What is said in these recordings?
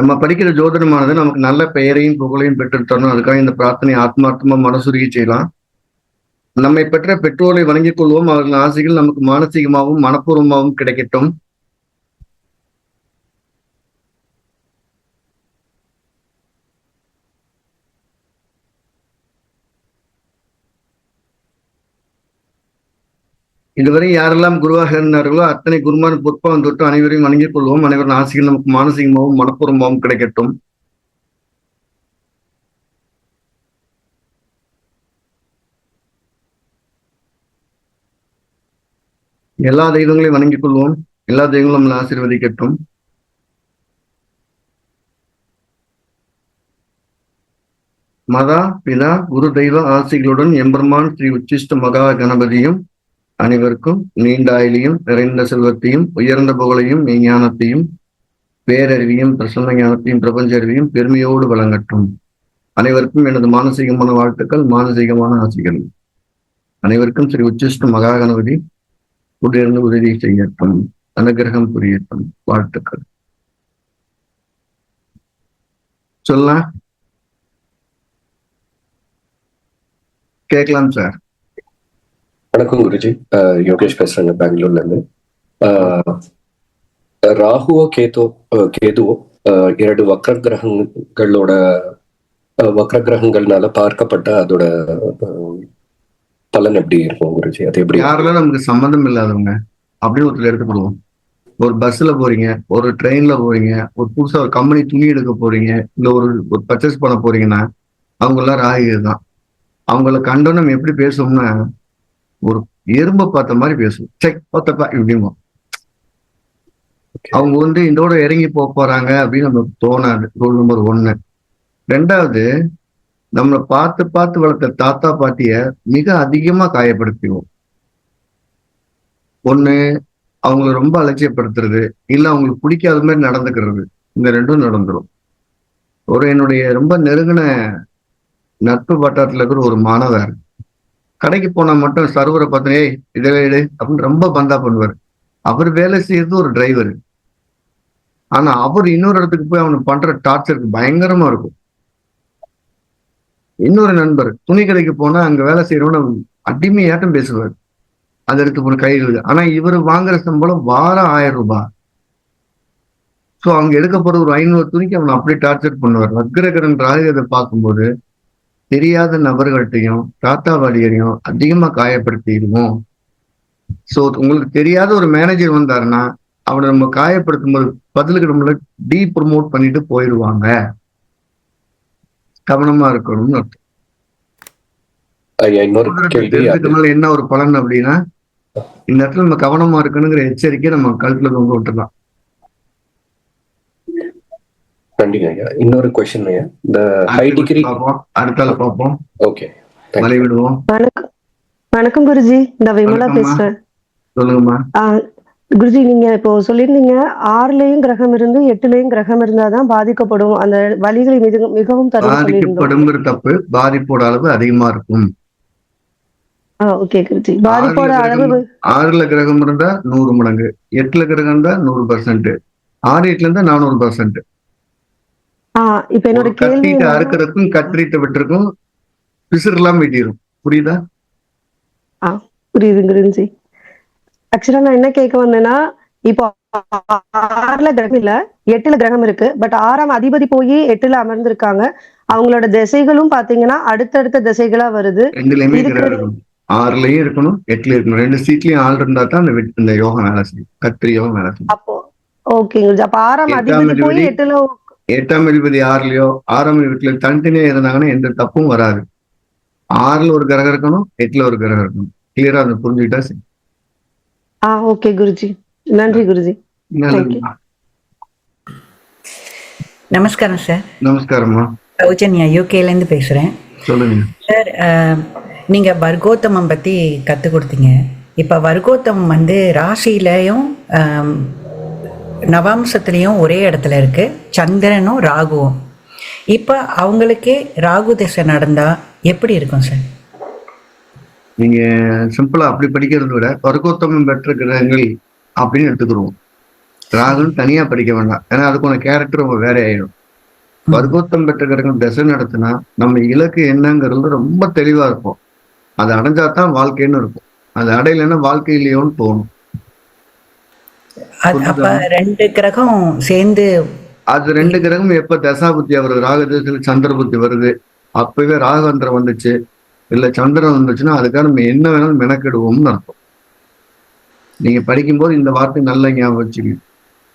நம்ம படிக்கிற ஜோதிடமானது நமக்கு நல்ல பெயரையும் புகழையும் பெற்றுத்தரணும். அதுக்காக இந்த பிரார்த்தனை ஆத்மார்த்தமா மனசுருகி செய்யலாம். நம்மை பெற்ற பெற்றோரை வணங்கிக் கொள்வோம். அவர்கள் ஆசைகள் நமக்கு மானசீகமாகவும் மனப்பூர்வமாகவும் கிடைக்கட்டும். இதுவரை யாரெல்லாம் குருவாக இருந்தார்களோ அத்தனை குருமான பொற்பாவம் தொட்டு அனைவரையும் வணங்கிக் கொள்வோம். அனைவரின் ஆசைகள் நமக்கு மானசீகமாகவும் மனப்பூர்வமாகவும் கிடைக்கட்டும். எல்லா தெய்வங்களையும் வணங்கிக் கொள்வோம். எல்லா தெய்வங்களும் நம்மளை ஆசீர்வதிக்கட்டும். மதா பிதா குரு தெய்வ ஆசைகளுடன் எம்பெருமான் ஸ்ரீ உச்சிஷ்ட மகா கணபதியும் அனைவருக்கும் நீண்ட ஆயுளையும் நிறைந்த செல்வத்தையும் உயர்ந்த புகழையும் மெய்ஞானத்தையும் பேரறிவியும் பிரசன்ன ஞானத்தையும் பிரபஞ்ச அறிவியும் பெருமையோடு வழங்கட்டும். அனைவருக்கும் எனது மானசீகமான வாழ்த்துக்கள், மானசீகமான ஆசைகள். அனைவருக்கும் ஸ்ரீ உச்சிஷ்ட மகா கணபதி உடனிருந்து உதவி செய்யட்டும், அனுகிரகம் புரியட்டும். வாழ்த்துக்கள். சொல்லலாம், கேட்கலாம் சார். வணக்கம் குருஜி, யோகேஷ் பேசுறேங்க பெங்களூர்ல இருந்து. ராகுவோ கேதுவோ இரண்டு வக்ர கிரகங்கள்னால பார்க்கப்பட்ட அதோட பலன் எப்படி இருக்கும் குருஜி? அது எப்படி? யாரெல்லாம் நமக்கு சம்மந்தம் இல்லாதவங்க அப்படின்னு ஒருத்தர் எடுத்துக்கொள்வோம். ஒரு பஸ்ல போறீங்க, ஒரு ட்ரெயின்ல போறீங்க, ஒரு புதுசா ஒரு கம்பெனி துணி எடுக்க போறீங்க, இல்ல ஒரு பர்ச்சேஸ் பண்ண போறீங்கன்னா அவங்க எல்லாம் ராகு தான். அவங்கள கண்டோம் நம்ம எப்படி பேசுவோம்னா ஒரு எறும்ப பார்த்த மாதிரி பேசுவோம். செக் பார்த்தப்பா இப்படிமா. அவங்க இதோட இறங்கி போறாங்க அப்படின்னு நமக்கு தோணாது. Rule number 1. 2வது, நம்மளை பார்த்து பார்த்து வளர்த்த தாத்தா பாட்டிய மிக அதிகமா காயப்படுத்துவோம். 1, அவங்களை ரொம்ப அலட்சியப்படுத்துறது, இல்ல அவங்களுக்கு பிடிக்காத மாதிரி நடந்துக்கிறது. இந்த 2ம் நடந்துடும். என்னுடைய ரொம்ப நெருங்கின நட்பு வட்டாரத்துல இருக்கிற ஒரு மாணவர் கடைக்கு போனா மட்டும் சர்வரை பார்த்து ஏய் இதை எடு அப்படின்னு ரொம்ப பந்தா பண்ணுவார். அவர் வேலை செய்யறது ஒரு டிரைவர். ஆனா அவர் இன்னொரு இடத்துக்கு போய் அவனுக்கு பண்ற டார்ச்சருக்கு பயங்கரமா இருக்கும். இன்னொரு நண்பர் துணி கடைக்கு போனா அங்க வேலை செய்யறவன அடிமையாட்டம் பேசுவார். அது எடுத்து போன கைகளுக்கு. ஆனா இவர் வாங்குற சம்பளம் வாரம் 1000 ரூபாய். ஸோ அவங்க எடுக்க போற ஒரு 500 துணிக்கு அவனை அப்படியே டார்ச்சர் பண்ணுவார். வக்ரகரன் ராகுதை பார்க்கும்போது தெரியாத நபர்கள்ட்டையும் தாத்தாவாடியரையும் அதிகமா காயப்படுத்திடுவோம். ஸோ உங்களுக்கு தெரியாத ஒரு மேனேஜர் வந்தாருன்னா அவனை நம்ம காயப்படுத்தும் போது பதிலுக்கு நம்மள ப்ரமோட் பண்ணிட்டு போயிடுவாங்க. கவனமா இருக்கணும்னு அர்த்தம். என்ன ஒரு பலன் அப்படின்னா இந்த இடத்துல நம்ம கவனமா இருக்கணுங்கிற எச்சரிக்கையை நம்ம கழுத்துல கொண்டு விட்டுலாம். இன்னொரு क्वेश्चन ஐயா, இந்த ஹை டிகிரி அடுத்தால பாப்போம். ஓகே, மலை விடுவோம். வணக்கம் குருஜி, நான் விமலா பேசுறேன். சொல்லுங்கம்மா. குருஜி, நீங்க இப்போ சொல்லியிருந்தீங்க 6லயும் கிரகம் இருந்து 8லயும் கிரகம் இருந்தாதான் பாதிக்கப்படும், அந்த வலிகளை மிகவும் பாதிக்கப்படும். தப்பு, பாதிப்போட அளவு அதிகமா இருக்கும். ஓகே குருஜி, பாதிப்போட அளவு 6ல கிரகம் இருந்தா 100 மடங்கு, 8ல கிரகம் இருந்தா 100%, 6, 8ல இருந்தா 400%. இப்ப என்னோட கேள்வி, அறுக்கிறதுக்கும் கத்திரிட்டு விட்டுருக்கும் பிசுறுலாம் வெட்டிடும். புரியுதா? புரியுது குருஜி. ஆக்சுவலா நான் என்ன கேட்க வந்தேன்னா, இப்போ 6ல கிரகம் இல்ல 8ல கிரகம் இருக்கு. பட் 6ஆம் அதிபதி போய் 8ல அமர்ந்திருக்காங்க. அவங்களோட திசைகளும் பாத்தீங்கன்னா அடுத்தடுத்த திசைகளா வருது. 2லயுமே கிரகம் இருக்கணும். 6லயும் இருக்கணும், 8ல இருக்கணும். 2 சீட்லயும் ஆள் இருந்தா தான் இந்த யோகம் வேலை செய்யும், கத்திரி யோகம் வேலை செய்யும். அப்போ ஓகேங்க. அப்ப 6ஆம் அதிபதி போய் 8ஆம் அதிபதி 6லயோ 6ஆம் வீட்டுல தனித்தனியா இருந்தாங்கன்னா எந்த தப்பும் வராது. 6ல ஒரு கிரகம் இருக்கணும், 8ல ஒரு கிரகம் இருக்கணும். கிளியரா அதை புரிஞ்சுக்கிட்டா சரி. ஓகே குருஜி, நன்றி குருஜி. நமஸ்காரம் சார். நமஸ்காரம்மா. சௌஜன்யா, யூகேல இருந்து பேசுறேன். சொல்லுங்க சார். நீங்க வர்க்கோத்தமம் பத்தி கத்து கொடுத்தீங்க. இப்ப வர்க்கோத்தமம் ராசியிலையும் நவாம்சத்துலேயும் ஒரே இடத்துல இருக்கு, சந்திரனும் ராகுவும். இப்போ அவங்களுக்கே ராகு திசை நடந்தா எப்படி இருக்கும் சார்? நீங்க சிம்பிளா அப்படி படிக்கிறத விட வர்க்கோத்தமம் பெற்ற கிரகங்கள் அப்படின்னு எடுத்துக்கிறோம். ராகுன்னு தனியா படிக்க வேண்டாம், ஏன்னா அதுக்கான கேரக்டர் ரொம்ப வேற ஆயிடும். வர்க்கோத்தம் பெற்ற கிரகம் திசை நடத்தினா நம்ம இலக்கு என்னங்கிறது ரொம்ப தெளிவா இருக்கும். அதை அடைஞ்சாதான் வாழ்க்கைன்னு இருக்கும். அது அடையலைன்னா வாழ்க்கை இல்லையோன்னு தோணும். அப்ப 2 கிரகம் சேர்ந்து அது 2 கிரகம் எப்ப தசாபுத்தி வருது, ராகதேசத்துல சந்திர புத்தி வருது, அப்பவே ராகவந்திரம் வந்துச்சு இல்ல சந்திரன் வந்துச்சுன்னா அதுக்காக நம்ம என்ன வேணாலும் மெனக்கெடுவோம்னு அர்த்தம். நீங்க படிக்கும்போது இந்த வார்த்தை நல்லா ஞாபகம் வச்சுக்கணும்.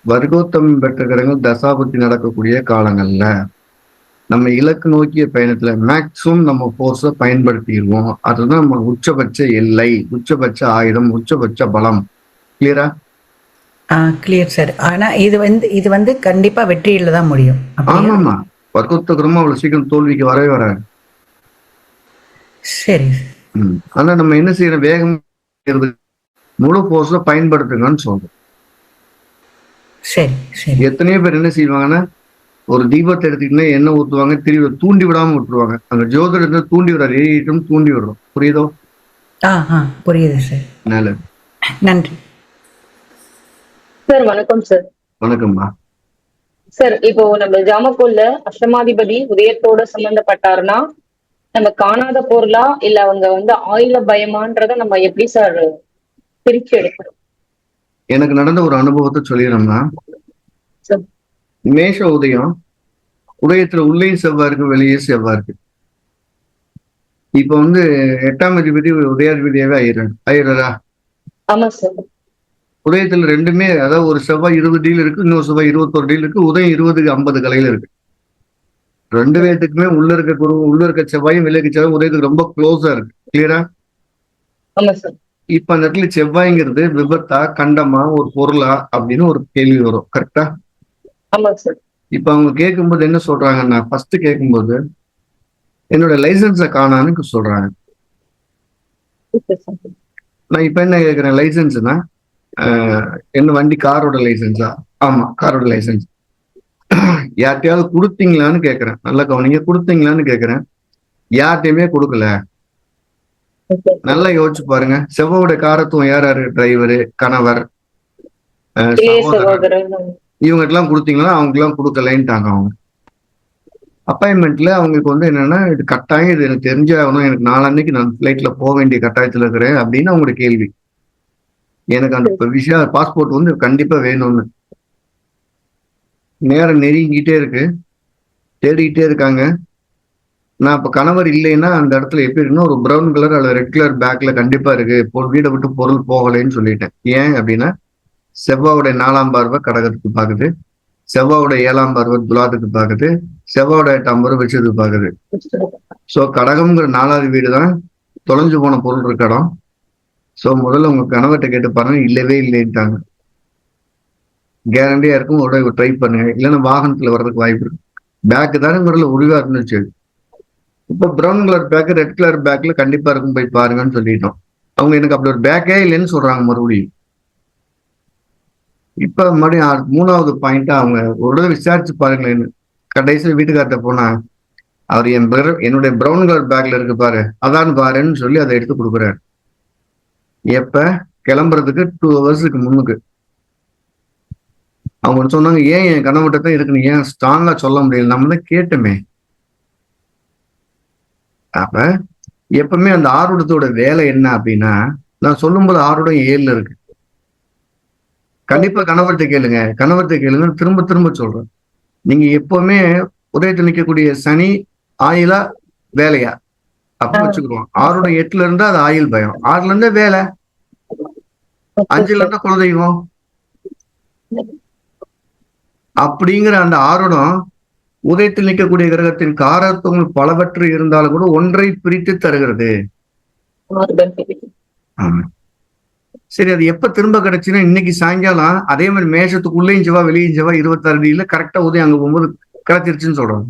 வர்க்கோத்தமம் பெற்ற கிரகங்கள் தசாபுத்தி நடக்கக்கூடிய காலங்கள்ல நம்ம இலக்கு நோக்கிய பயணத்துல மேக்சிமம் நம்ம போர்ஸை பயன்படுத்திடுவோம். அதுதான் நம்ம உச்சபட்ச எல்லை, உச்சபட்ச ஆயுதம், உச்சபட்ச பலம். கிளியரா? Clear sir. ஆனா இது வந்து கண்டிப்பா வெற்றியில தான் முடியும். ஆமாமா, வர்க்கோத்தகரமா அவ்வளவு சீக்கிரம் தோல்விக்கு வரவே வராது. சரி. ஆனா நம்ம என்ன செய்யறோம், வேகம் முழு போர்ஸை பயன்படுத்துங்கன்னு சொல்றோம். சரி சரி. எத்தனையோ பேர் என்ன செய்வாங்கன்னா, ஒரு தீபத்தை எடுத்துக்கிட்டே எண்ணெய் ஊற்றுவாங்க, திருவி தூண்டி விடாம விட்டுருவாங்க. அந்த ஜோதிடத்தை தூண்டி விடாது, எரியிட்டும் தூண்டி விடுறோம். புரியுதோ? புரியுது சார். நல்லது, நன்றி சார். வணக்கம் சார். வணக்கம்மா. சார், இப்போ நம்ம ஜாமக்கோல்ல அஷ்டமாதிபதி உதயத்தோட சம்பந்தப்பட்டாருன்னா நம்ம காணாத பொருளா இல்ல அவங்க வந்து ஆயுள பயமான்றத நம்ம எப்படி சார் பிரிச்சு எடுக்கிறோம்? எனக்கு நடந்த ஒரு அனுபவத்தை சொல்லிடுறோம்னா, மேஷ உதயம், உதயத்துல உள்ளே செவ்வாய் இருக்கு, வெளியே செவ்வாய் இருக்கு. இப்ப வந்து 8ஆம் அதிபதி உதயாதிபதியாவே ஆயிடுறா. ஆமா சார். உதயத்துல ரெண்டுமே, அதாவது ஒரு செவ்வாய் 20 டீல் இருக்கு, இன்னொரு செவ்வாய் 21 டீல் இருக்கு, உதயம் 20க்கு 50 கலையில இருக்கு. ரெண்டு பேர்த்துக்குமே உள்ள இருக்க செவ்வாயும் வெளியே இருக்க செவ்வாயும் உதயத்துக்கு ரொம்ப க்ளோஸா இருக்கு. கிளியரா? ஆமா சார். இப்ப அந்த இடத்துல செவ்வாய்ங்கிறது விபத்தா, கண்டமா, ஒரு பொருளா அப்படின்னு ஒரு கேள்வி வரும். கரெக்டா? ஆமா சார். இப்ப அவங்க கேட்கும்போது என்ன சொல்றாங்கன்னா, ஃபர்ஸ்ட் கேட்கும்போது என்னோட லைசன்ஸை காணான்னு சொல்றாங்க. நான் இப்ப என்ன கேட்கிறேன், லைசன்ஸ்னா என்ன வண்டி, காரோட லைசன்ஸா? ஆமா, காரோட லைசன்ஸ். யார்கிட்டயாவது கொடுத்தீங்களான்னு கேட்கிறேன். நல்லா கவனிங்க, கொடுத்தீங்களான்னு கேட்கிறேன். யார்கிட்டயுமே கொடுக்கல. நல்லா யோசிச்சு பாருங்க, செவ்வாயோட காரத்துவம் யார் யாரு? டிரைவரு, கணவர், சகோதரர், இவங்க எல்லாம் கொடுத்தீங்களா? அவங்க எல்லாம் கொடுக்கலன்ட்டாங்க. அவங்க அப்பாயின்மெண்ட்ல அவங்களுக்கு வந்து என்னன்னா, இது கட்டாயம், இது எனக்கு தெரிஞ்சாகணும், எனக்கு நாளன்னைக்கு நான் ஃபிளைட்ல போக வேண்டிய கட்டாயத்துல இருக்கிறேன் அப்படின்னு அவங்களோட கேள்வி. எனக்கு அந்த விஷயம் பாஸ்போர்ட் வந்து கண்டிப்பா வேணும்னு. நேரம் நெருங்கிட்டே இருக்கு, தேடிக்கிட்டே இருக்காங்க. நான் இப்ப கணவர் இல்லைன்னா அந்த இடத்துல எப்படி இருக்குன்னா, ஒரு ப்ரௌன் கலர் அல்லது ரெட் கலர் பேக்ல கண்டிப்பா இருக்கு, வீடை விட்டு பொருள் போகலைன்னு சொல்லிட்டேன். ஏன் அப்படின்னா, செவ்வாவுடைய 4ஆம் பார்வை கடகத்துக்கு பாக்குது, செவ்வாவுடைய 7ஆம் பார்வை துலாத்துக்கு பாக்குது, செவ்வாவோட 8ஆம் பார்வை விஷயத்துக்கு பாக்குது. சோ கடகம்ங்கிற 4வது வீடு தான் தொலைஞ்சு போன பொருள் இருக்க இடம். சோ முதல்ல உங்க கணவர்கிட்ட கேட்டு பாருங்க, இல்லவே இல்லைன்ட்டாங்க. கேரண்டியா இருக்கும், ஒரு ட்ரை பண்ணுங்க, இல்லைன்னா வாகனத்துல வர்றதுக்கு வாய்ப்பு இருக்கு. பேக்கு தானே முறையில் உருவா இருந்துச்சு. இப்போ brown colour bag red colour பேக்ல கண்டிப்பா இருக்கும், போய் பாருங்கன்னு சொல்லிட்டோம். அவங்க எனக்கு அப்படி ஒரு பேக்கே இல்லைன்னு சொல்றாங்க மறுபடியும். இப்ப மறுபடியும் 3வது பாயிண்டா அவங்க ஒரு விசாரிச்சு பாருங்களேன். கடைசியில் வீட்டுக்கார்ட்ட போனா, அவர் என்னுடைய ப்ரௌன் கலர் பேக்ல இருக்கு பாரு, அதான் பாருன்னு சொல்லி அதை எடுத்து கொடுக்குறாரு. எப்ப? கிளம்புறதுக்கு 2 ஹவர்ஸுக்கு முன்னுக்கு. அவங்க சொன்னாங்க, ஏன் என் கணவன்கிட்ட தான் இருக்குன்னு ஏன் ஸ்ட்ராங்கா சொல்ல முடியல? நம்ம தான் கேட்டோமே. அப்ப எப்பவுமே அந்த ஆருடத்தோட வேலை என்ன அப்படின்னா, நான் சொல்லும்போது ஆருடம் 7ல இருக்கு. கண்டிப்பா கணவர்கிட்ட கேளுங்க, திரும்ப திரும்ப சொல்றேன். நீங்க எப்பவுமே உதயத்தில் நிற்கக்கூடிய சனி ஆயுளா வேலையா அப்படி வச்சுக்கிறோம். ஆருடம் 8ல இருந்தா அது ஆயுள் பயம், 6ல இருந்தா வேலை, 5ல இருந்தா குலதெய்வம். அப்படிங்கிற அந்த ஆருடம் உதயத்தில் நிற்கக்கூடிய கிரகத்தின் காரத்துவங்கள் பலவற்று இருந்தாலும் கூட ஒன்றை பிரித்து தருகிறது. ஆமா, சரி. அது எப்ப திரும்ப கிடைச்சுன்னா, இன்னைக்கு சாயங்காலம் அதே மாதிரி மேஷத்துக்குள்ளேயும் செவ்வாய் வெளியும் செவ்வாய் 26 டிகிரில கரெக்டா உதயம் அங்க போகும்போது கிடைச்சிருச்சுன்னு சொல்றாங்க.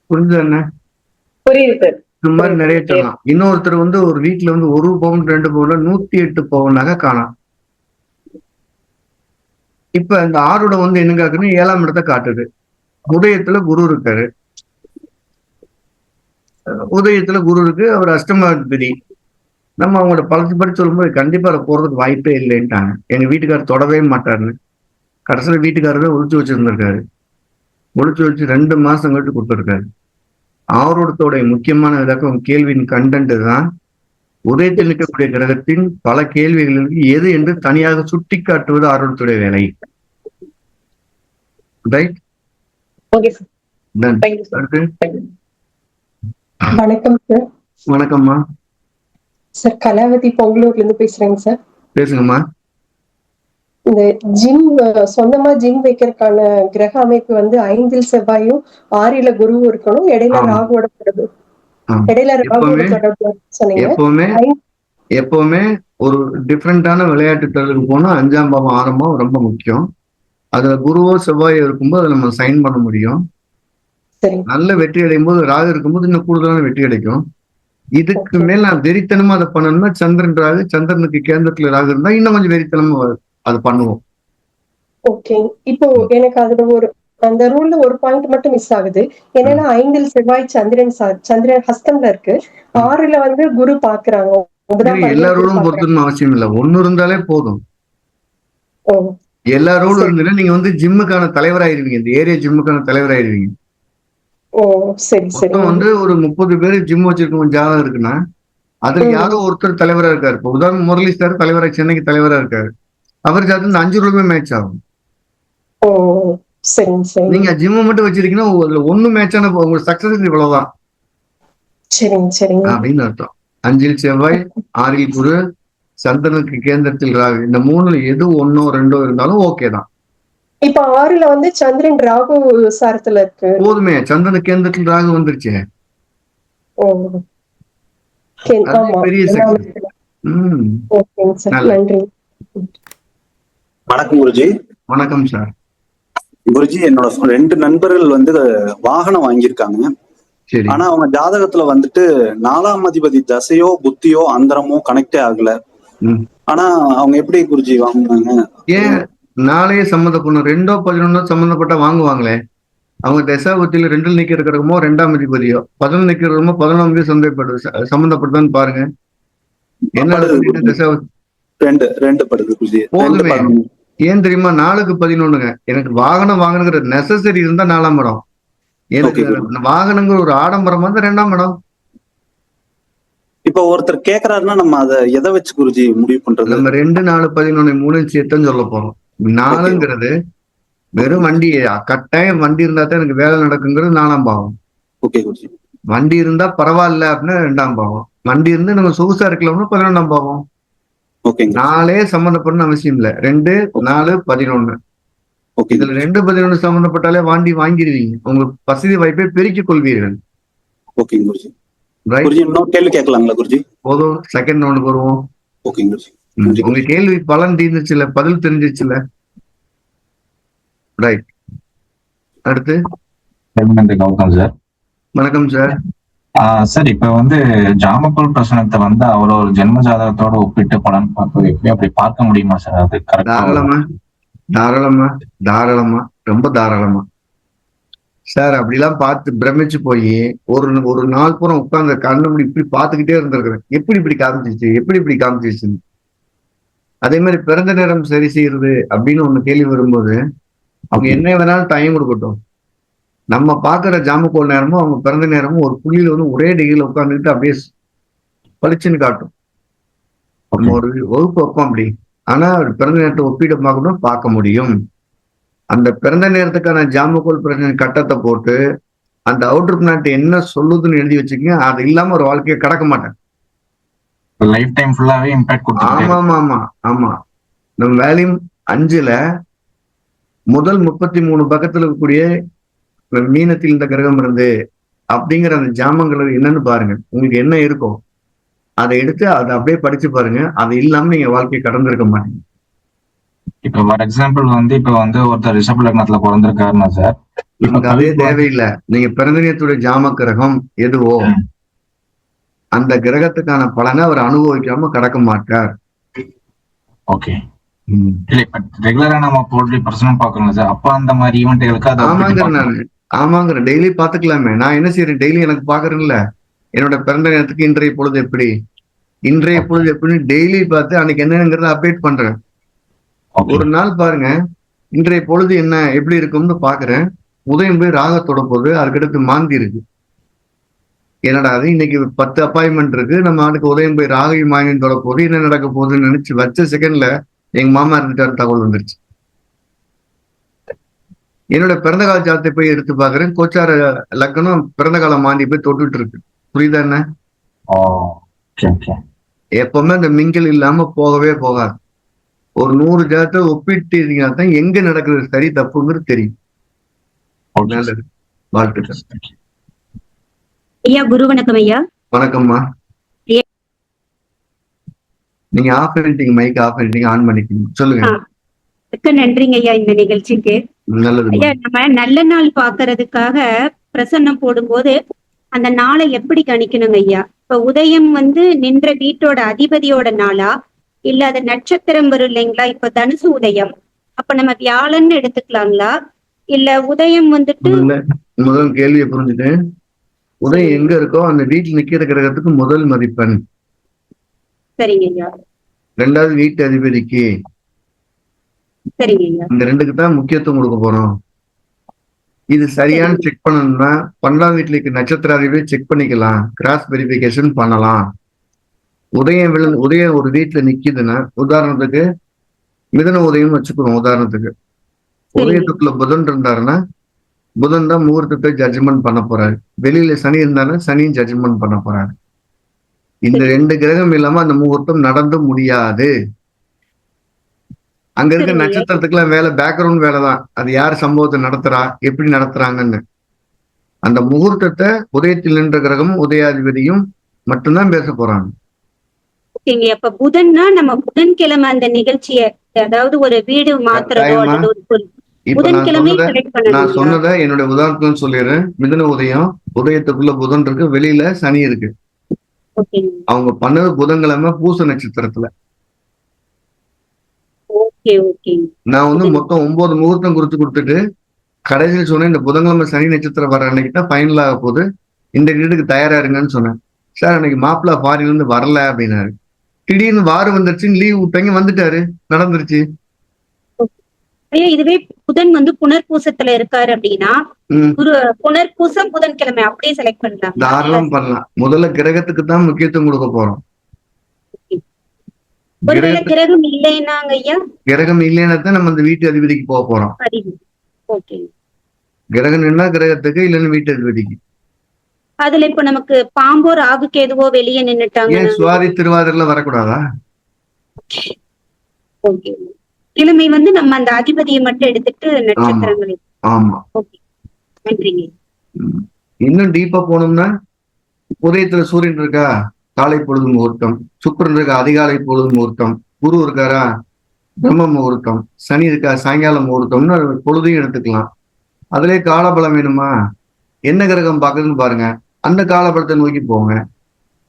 புரிஞ்சது என்ன? புரியுது. இந்த மாதிரி நிறைய சொல்லலாம். இன்னொருத்தர் வந்து ஒரு வீட்டுல வந்து 1 பவுன் 2 பவுன்ல 108 பவுனாக காணாம். இப்ப இந்த ஆருடம் வந்து என்ன காக்குன்னு 7ஆம் இடத்தை காட்டுது. உதயத்துல குரு இருக்காரு, உதயத்துல குரு இருக்கு, அவர் அஷ்டமாதிபதி. நம்ம அவங்களோட பழத்து படி சொல்லும்போது கண்டிப்பா அதை போறதுக்கு வாய்ப்பே இல்லைன்ட்டாங்க. எங்க வீட்டுக்காரர் தொடவே மாட்டாருன்னு. கடைசியில வீட்டுக்காரர் ஒளிச்சு வச்சிருந்திருக்காரு. ஒளிச்சு வச்சு 2 மாசம் கழிச்சு கொடுத்துருக்காரு. ஆரோடத்தோடைய முக்கியமான விளக்கம் கேள்வியின் கண்டென்ட் தான் உதயத்தில் நிற்கக்கூடிய கிரகத்தின் பல கேள்விகளுக்கு எது என்று தனியாக சுட்டி காட்டுவது ஆரோடத்துடைய வேலை. Right? Okay sir. Done. Thank you sir. அடுத்து தேங்க்யூ. வணக்கம் சார். வணக்கம்மா, சார் கலாவதி பொங்கலூர்ல இருந்து பேசுறேங்க சார். பேசுங்கம்மா. இந்த ஜிம் சொந்தமா ஜிம் வைக்கிறதுக்கான கிரக அமைப்பு வந்து 5ல் செவ்வாயும் 6ல குருவும் இருக்கணும். இடையில ஆமா. ராகுவோட தொடர்பு, ஆமா. இடையில ராகுவோட எப்பவுமே தொடர்பு சொன்னீங்க. எப்பவுமே எப்பவுமே ஒரு டிஃப்ரெண்டான விளையாட்டு திறனுக்கு போனா 5ஆம் பாவம் ஆரம்பம் ரொம்ப முக்கியம். அதுல குருவோ செவ்வாயோ இருக்கும்போது அதை நம்ம சைன் பண்ண முடியும். சரிங்க. நல்ல வெற்றி அடையும் போது ராகு இருக்கும்போது இன்னும் கூடுதலான வெற்றி கிடைக்கும். இதுக்கு Okay. மேல் நான் வெறித்தனமா அதை பண்ணணும்னா சந்திரன் ராகு, சந்திரனுக்கு கேந்திரத்துல ராகு இருந்தா இன்னும் கொஞ்சம் வெறித்தனமா அதை பண்ணுவோம். ஓகே. இப்போ எனக்கு அதுல அந்த ரூல்ல ஒரு பாயிண்ட் மட்டும் மிஸ் ஆகுது. என்னன்னா 5ல் செவ்வாய் சந்திரன் ஹஸ்தம்ல இருக்கு, 6ல வந்து குரு பாக்குறாங்க. சரி, எல்லா ரூலும் பொறுத்துன்னு அவசியம் இல்லை. ஒண்ணு இருந்தாலே போதும். ஓ எல்லா ரூலும் சரி. இருந்துன்னா நீங்க வந்து ஜிம்முக்கான தலைவராயிருவீங்க. இந்த ஏரியா ஜிம்முக்கான தலைவராயிருவீங்க. ஓ சரி சரி. மொத்தம் வந்து ஒரு 30 பேர் ஜிம் வச்சிருக்கவங்க ஜாதகம் இருக்குன்னா அதுல யாரோ ஒருத்தர் தலைவரா இருக்காரு. இப்போ உதாரணம் முரளி சார் தலைவரா, சென்னைக்கு தலைவரா இருக்காரு. அவர் ஜாதகம் இந்த 5 ரூலுமே மேட்ச் ஆகும். ஓ சரிங்க சரி. நீங்க ஜிம் மட்டும் வச்சிருக்கீங்கன்னா அதுல ஒண்ணு மேட்ச் ஆன உங்க சக்சஸ் இவ்வளவுதான் சரிங்க சரிங்க. அப்படின்னு அர்த்தம். 5ல் செவ்வாய், 6ல் குரு, சந்திரனுக்கு கேந்திரத்தில் ராகு, இந்த 3ல எது 1ஓ 2ஓ இருந்தாலும் ஓகே தான். இப்ப 6ல வந்து சந்திரன் ராகு சாரத்துல இருக்கு. போதுமே, சந்திரனுக்கு கேந்திரத்தில் ராகு வந்துருச்சு. ஓ அது ஆமா. பெரிய சக்சஸ். ஓகேங்க சார், நல்லது. நன்றி. வணக்கம் குருஜி. வணக்கம் சார். குருஜி, என்னோட 2 நண்பர்கள் வந்து வாகனம் வாங்கியிருக்காங்க. சரி. ஆனா அவங்க ஜாதகத்துல வந்துட்டு 4ஆம் அதிபதி தசையோ புத்தியோ அந்தரமோ கனெக்டே ஆகல. ம். ஆனா அவங்க எப்படி குருஜி வாங்கினாங்க? ஏன் நாளையே சம்மந்தப்படணும்? 2ஓ 11ஓ சம்மந்தப்பட்ட வாங்குவாங்களே. அவங்க தசாபத்தியில 2ல் நிக்கிற கிரகமோ 2ஆம் அதிபதியோ 11 நிக்கிற கிரகமோ 11ஆம் தேதி சம்மந்தப்படுதான்னு பாருங்க. என்ன தசாபதி 2 படுது குருஜி. போதுமே. ஏன் தெரியுமா? 4க்கு 11ங்க. எனக்கு வாகனம் வாங்கணுங்கிற நெசசரி இருந்தா 4ஆம் இடம். எனக்கு வாகனங்கிற ஒரு ஆடம்பரம் வந்து 2ஆம் இடம். இப்ப ஒருத்தர் கேக்குறாருன்னா நம்ம அதை எதை வச்சு குருஜி முடிவு பண்றது? நம்ம 2, 4, 11 3 சேர்த்துன்னு சொல்ல போறோம். 4ங்கிறது வெறும் வண்டி, கட்டாயம் வண்டி இருந்தா தான் எனக்கு வேலை நடக்குங்கிறது 4ஆம் பாவம். ஓகே குருஜி. வண்டி இருந்தா பரவாயில்ல அப்படின்னா 2ஆம் பாவம். வண்டி இருந்து நம்ம சொகுசா இருக்கலாம்னு 11ஆம் பாவம். ஓகேங்க. 4 சம்பந்தப்படணும் அவசியம் இல்ல. 2, 4, 11. ஓகே. இதுல 2, 11 சம்பந்தப்பட்டாலே வாண்டி வாங்கிடுவீங்க. உங்க வசதி வாய்ப்பை பெருக்கிக் கொள்வீர்கள். ஓகேங்க குருஜி. ரைட்? குருஜி, இன்னொரு கேள்வி கேட்கலாங்களா குருஜி? போதும், செகண்ட் ரவுண்டுக்கு வருவோம். ஓகேங்க குருஜி. உங்க கேள்வி பலன் தீர்ந்துச்சுல, பதில் தெரிஞ்சிச்சுல. ரைட். அடுத்து கௌதம் சார். வணக்கம் சார். சார், இப்ப வந்து ஜாமக்கோல் பிரசனத்தை வந்து அவரோட ஜென்ம ஜாதகத்தோட ஒப்பிட்டு பலன் பார்ப்பது எப்படி, அப்படி பார்க்க முடியுமா சார்? அது கரெக்டா? தாராளமா தாராளமா தாராளமா, ரொம்ப தாராளமா சார். அப்படிலாம் பார்த்து பிரமிச்சு போய் ஒரு நாள் பூரா உட்கார்ந்து கண்ணு இப்படி பார்த்துக்கிட்டே இருந்திருக்கிறேன். எப்படி இப்படி காமிச்சிச்சு, எப்படி இப்படி காமிச்சிச்சுன்னு. அதே மாதிரி பிறந்த நேரம் சரி செய்யறது அப்படின்னு ஒண்ணு கேள்வி வரும்போது அவங்க என்ன வேணாலும் டைம் கொடுக்கட்டும். நம்ம பாக்குற ஜாமக்கோல் நேரமும் அவங்க பிறந்த நேரமும் ஒரு புள்ளியில வந்து ஒரே டிகிரியில உட்காந்துட்டு அப்படியே பளிச்சுன்னு காட்டும். நம்ம ஒரு வகுப்பு வைப்போம் அப்படி. ஆனா பிறந்த நேரத்தை ஒப்பிட பார்க்கணும், பார்க்க முடியும். அந்த பிறந்த நேரத்துக்கான ஜாமக்கோல் பிரச்சனை கட்டத்தை போட்டு அந்த அவுட்டர் பிளானட் என்ன சொல்லுதுன்னு எழுதி வச்சுக்கங்க. அது இல்லாம ஒரு வாழ்க்கையை கடக்க மாட்டேன். லைஃப் டைம் ஃபுல்லாவே இம்பாக்ட் கொடுத்துட்டே ஆமா ஆமா ஆமா ஆமா. நம்ம வேல்யூம் 5ல முதல் 33 பக்கத்துல இருக்கக்கூடிய மீனத்தில் இந்த கிரகம் இருந்து அப்படிங்கிற அந்த ஜாமங்கள் என்னன்னு பாருங்க. உங்களுக்கு என்ன இருக்கும் அதை எடுத்து அதை அப்படியே படிச்சு பாருங்க. அது இல்லாம நீங்க வாழ்க்கையை கடந்திருக்க மாட்டீங்க. இப்ப ஃபார் எக்ஸாம்பிள் வந்து இப்ப வந்து ஒருத்தர் ரிஷப லக்னத்துல பிறந்திருக்காருன்னா சார், நமக்கு அதே தேவையில்லை. நீங்க பிறந்த நேரத்துடைய ஜாம கிரகம் எதுவோ அந்த கிரகத்துக்கான பலனை அவர் அனுபவிக்காம கடக்க மாட்டார். ஓகே. இல்ல இப்ப ரெகுலரா நம்ம போல்ட்ரி பர்சனல் பாக்குறோம் சார், அப்ப அந்த மாதிரி ஈவெண்ட்களுக்கு அது ஆமாங்கிற டெய்லி பாத்துக்கலாமே. நான் என்ன செய்யறேன், டெய்லி எனக்கு பாக்குறேன்ல என்னோட பிறந்த நேரத்துக்கு இன்றைய பொழுது எப்படி, இன்றைய பொழுது எப்படின்னு டெய்லி பார்த்து அன்னைக்கு என்னங்கிறத அப்டேட் பண்றேன். ஓகே ஒரு நாள் பாருங்க, இன்றைய பொழுது என்ன எப்படி இருக்கும்னு பாக்குறேன். உதயம் போய் ராகத்தோட போது அதுக்கடுத்து மாந்தி இருக்கு. என்னடா அது இன்னைக்கு 10 அப்பாயின்மெண்ட் இருக்கு, நம்ம ஆளுக்கு உதயம் போய் ராகையும் மாயன் தொட போது என்ன நடக்க போகுதுன்னு நினைச்சு வச்ச செகண்ட்ல எங்க மாமா இருந்துட்டாரு தகவல் வந்துருச்சு. என்னோட பிறந்த கால ஜாதத்தை போய் எடுத்து பாக்குறேன், கோச்சார லக்கணம் பிறந்த காலம் மாந்தி போய் தொட்டுட்டு இருக்கு. புரியுதா என்ன? ஓகே ஓகே எப்பவுமே அந்த மிங்கில் இல்லாம போகவே போகாது. ஒரு 100 ஜாதத்தை ஒப்பிட்டீங்கன்னா தான் எங்க நடக்குது சரி தப்புங்கிறது தெரியும். ஓகே நல்லது, வாழ்த்துக்கள். ஐயா குரு வணக்கம் ஐயா. வணக்கம்மா. நீங்க ஆஃப் பண்ணிட்டீங்க, மைக் ஆஃப் பண்ணிட்டீங்க, ஆன் பண்ணிக்கீங்க, சொல்லுங்க. மிக்க நன்றிங்க ஐயா இந்த நிகழ்ச்சிக்கு. நல்லது. ஐயா நம்ம நல்ல நாள் பாக்குறதுக்காக பிரசன்னம் போடும்போது அந்த நாளை எப்படி கணிக்கணுங்க ஐயா? இப்ப உதயம் நின்ற வீட்டோட அதிபதியோட நாளா இல்ல அது நட்சத்திரம் வரும் இல்லைங்களா? இப்ப தனுசு உதயம், அப்ப நம்ம வியாழன் எடுத்துக்கலாங்களா இல்ல உதயம் முதல் கேள்வியை புரிஞ்சுட்டேன். உதயம் எங்க இருக்கோ அந்த வீட்டில் நிக்கிற கிரகத்துக்கு முதல் மதிப்பெண். சரிங்க ஐயா. ரெண்டாவது வீட்டு அதிபதிக்கு. சரிங்க ஐயா. இந்த ரெண்டுக்கு தான் முக்கியத்துவம் கொடுக்க போறோம். இது சரியான செக் பண்ணணும்னா 12ஆம் வீட்டுல இருக்க நட்சத்திர அதிபதி செக் பண்ணிக்கலாம், கிராஸ் வெரிஃபிகேஷன் பண்ணலாம். உதயம் ஒரு வீட்டுல நிக்குதுன்னா, உதாரணத்துக்கு மிதுன உதயம் வச்சுக்கணும். உதாரணத்துக்கு உதயத்துக்குள்ள புதன் இருந்தாருன்னா புதன் தான் முகூர்த்தத்தை ஜட்ஜ்மெண்ட் பண்ண போறாரு. வெளியில சனி இருந்தாலும் சனியும் ஜட்ஜ்மெண்ட் பண்ண போறாரு. இந்த 2 கிரகம் இல்லாம அந்த முகூர்த்தம் நடந்து முடியாது. அங்க இருக்க நட்சத்திரத்துக்கு எல்லாம் வேலை பேக்ரவுண்ட் வேலை தான். அது யார் சம்பவத்தை நடத்துறா, எப்படி நடத்துறாங்கன்னு. அந்த முகூர்த்தத்தை உதயத்தில் நின்ற கிரகமும் உதயாதிபதியும் மட்டும்தான் பேச போறாங்க. ஓகேங்க. அப்ப புதன்னா நம்ம புதன்கிழமை அந்த நிகழ்ச்சியை, அதாவது ஒரு வீடு மாத்துறதோ அல்லது ஒரு புதன்கிழமை செலக்ட் பண்ணணும். நான் சொன்னதை என்னுடைய உதாரணத்துல சொல்லிடுறேன். மிதுன உதயம், உதயத்துக்குள்ள புதன் இருக்கு, வெளியில சனி இருக்கு. அவங்க பண்ணது புதன்கிழமை பூச நட்சத்திரத்துல. நான் மொத்தம் 9 முகூர்த்தம் குறிச்சு கொடுத்துட்டு கடைசியில் சொன்னேன், இந்த புதன்கிழமை சனி நட்சத்திரம் வர அன்னைக்கு தான் ஃபைனல் ஆக போகுது, இந்த வீட்டுக்கு தயாரா இருங்கன்னு சொன்னேன். சார் அன்னைக்கு மாப்பிள்ளை ஃபாரின்ல இருந்து வரல அப்படின்னாரு. திடீர்னு வாரம் வந்துருச்சுன்னு லீவ் விட்டாங்க, வந்துட்டாரு, நடந்துருச்சு. இதுவே புதன் புனர்பூசத்துல இருக்காரு அப்படின்னா புனர்பூசம் புதன்கிழமை அப்படியே செலக்ட் பண்ணலாம், தாராளம் பண்ணலாம். முதல்ல கிரகத்துக்கு தான் முக்கியத்துவம் கொடுக்க போறோம். கிரகம் இல்லைன்னாங்க ஐயா, கிரகம் இல்லைன்னா தான் நம்ம அந்த வீட்டு அதிபதிக்கு போக போறோம். கிரகம் என்ன கிரகத்துக்கு, இல்லைன்னு வீட்டு அதிபதிக்கு. அதுல இப்ப நமக்கு பாம்போ ராகு கேதுவோ வெளியே நின்னுட்டாங்க, ஏன் சுவாதி திருவாதிரல வரக்கூடாதா? கிழமை நம்ம அந்த அதிபதியை மட்டும் எடுத்துட்டு நட்சத்திரங்களை. ஆமா, நன்றிங்க. இன்னும் டீப்பா போனோம்னா உதயத்துல சூரியன் இருக்கா, காலை பொழுது முகூர்த்தம். சுக்கிரன் இருக்கா, அதிகாலை பொழுது முகூர்த்தம். குரு இருக்காரா, பிரம்ம முகூர்த்தம். சனி இருக்கா, சாயங்காலம் முகூர்த்தம்னு பொழுதையும் எடுத்துக்கலாம். அதுலயே காலபலம் வேணுமா, என்ன கிரகம் பாக்குதுன்னு பாருங்க, அந்த காலபலத்தை நோக்கி போங்க.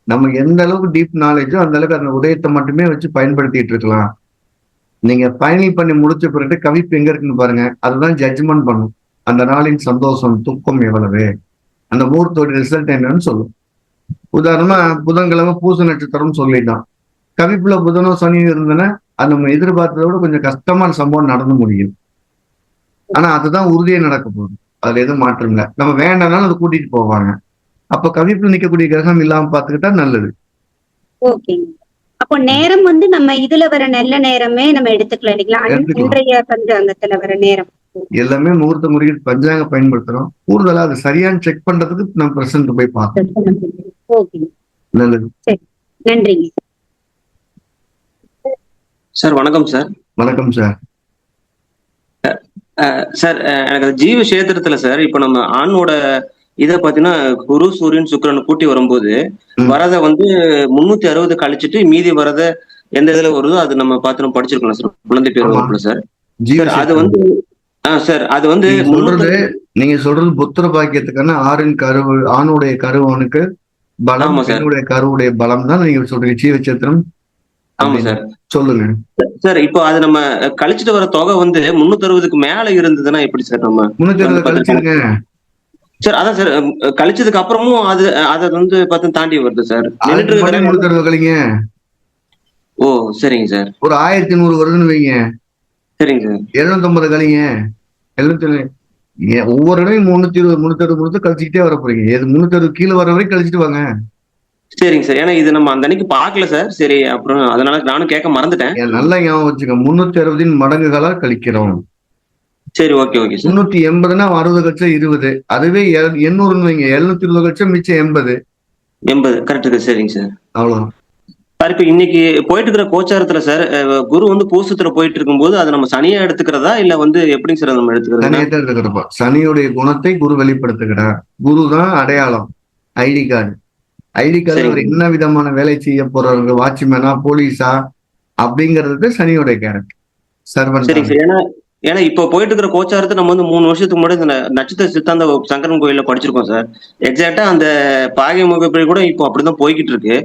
நம்ம எந்த அளவுக்கு டீப் நாலேஜோ அந்த அளவுக்கு அந்த உதயத்தை மட்டுமே வச்சு பயன்படுத்திட்டு இருக்கலாம். நீங்க ஃபைனல் பண்ணி முடிச்ச பிறகு கவிப்பு எங்க இருக்குன்னு பாருங்க, அதுதான் ஜட்ஜ்மெண்ட் பண்ணும். அந்த நாளின் சந்தோஷம் துக்கம் எவ்வளவு, அந்த முகூர்த்தோட ரிசல்ட் என்னன்னு சொல்லும். உதாரணமா புதன்கிழமை பூச நட்சத்திரம் சொல்லிட்டான். கவிப்புல புதனோ சனியும் இருந்ததுன்னா அது நம்ம எதிர்பார்த்ததை விட கொஞ்சம் கஷ்டமான சம்பவம் நடந்து முடியும். ஆனா அதுதான் உறுதியே நடக்க போகுது, அதுல எதுவும் மாற்றம் இல்லை. நம்ம வேண்டாம்னாலும் அதை கூட்டிட்டு போவாங்க. அப்ப கவிப்புல நிக்கக்கூடிய கிரகம் இல்லாம பாத்துக்கிட்டா நல்லது. அப்போ நேரம் நம்ம இதுல வர நல்ல நேரமே நம்ம எடுத்துக்கலாம் இல்லைங்களா? இன்றைய பஞ்சாங்கத்துல வர நேரம் எல்லாமே முகூர்த்த முறையில் பஞ்சாங்க பயன்படுத்துறோம். கூடுதலா அது சரியான செக் பண்றதுக்கு நம்ம பிரசன்ட் போய் பார்க்கணும். நல்லது, நன்றிங்க சார். வணக்கம் சார். வணக்கம் சார். சார் எனக்கு ஜீவ கஷேத்திரத்துல சார் இப்ப நம்ம ஆணோட இதை பாத்தீங்கன்னா குரு சூரியன் சுக்கிரன் கூட்டி வரும்போது வரத 360 கழிச்சிட்டு மீதி வரத எந்த இதுல வருதோ அது நம்ம பார்த்து படிச்சிருக்கோம் சார், குழந்தை பேர் வகுப்புல சார். அது சார் அது நீங்க சொல்றது புத்திர பாக்கியத்துக்கான ஆணுடைய கருவனுக்கு பலம், பெண்ணுடைய கருவுடைய பலம் தான் நீங்க சொல்றீங்க ஜீவ கஷேத்திரம். ஆமா சார், சொல்லுங்க சார். இப்போ அது நம்ம கழிச்சிட்டு வர தொகை 360க்கு மேல இருந்ததுன்னா எப்படி சார்? நம்ம 360 கழிச்சிருங்க. சார் அதான் சார் கழிச்சதுக்கு அப்புறமும் அதை வந்து பார்த்து தாண்டி வருது சார். நின்றுட்டு அதுக்கு மட்டும் இருக்கிற 360 கழிங்க. ஓ சரிங்க சார். ஒரு 1100 வருதுன்னு வைங்க. சரிங்க சார். 750 கழிங்க. 700 ஒவ்வொரு இடையும் 320 360 300 கழிச்சுக்கிட்டே வர போறீங்க. எது 360 கீழே வர வரைக்கும் கழிச்சிட்டு வாங்க. சரிங்க சார். ஏன்னா இது நம்ம அந்த அன்னைக்கு பார்க்கல சார். சரி அப்புறம் அதனால நானும் கேட்க மறந்துட்டேன். நல்லா ஞாபகம் வச்சுக்க, 360 மடங்குகளா கழிக்கிறோம். சரி ஓகே ஓகே சார். 380னா 60 கழிச்சா 20. அதுவே 800 வைங்க, 720 கழிச்சா மிச்சம் 80. 80 கரெக்ட். சரிங்க சார். அவ்வளவுதான் சார் இப்ப இன்னைக்கு போயிட்டு இருக்கிற கோச்சாரத்துல சார் குரு வந்து பூசத்துல போயிட்டு இருக்கும்போது அதை நம்ம சனியா எடுத்துக்கிறதா இல்ல வந்து எப்படிங்க சார் நம்ம எடுத்துக்கிறது? சனியை தான் எடுத்துக்கிறப்பா. சனியுடைய குணத்தை குரு வெளிப்படுத்துகிறார். குரு தான் அடையாளம், ஐடி கார்டு. ஐடி கார்டு அவர் என்ன விதமான வேலை செய்ய போறாரு, வாட்ச்மேனா போலீஸா அப்படிங்கிறது சனியோட கேரக்டர், சர்வன். சரிங்க சார். ஏன்னா இப்போ போயிட்டு இருக்கிற கோச்சாரத்தை நம்ம வந்து 3 வருஷத்துக்கு முன்னாடி இந்த நட்சத்திர சித்தாந்த சங்கரன் கோயில்ல படிச்சிருக்கோம் சார். எக்ஸாக்டா அந்த பாகை முகப்படி கூட இப்போ அப்படிதான் போய்கிட்டு இருக்கு.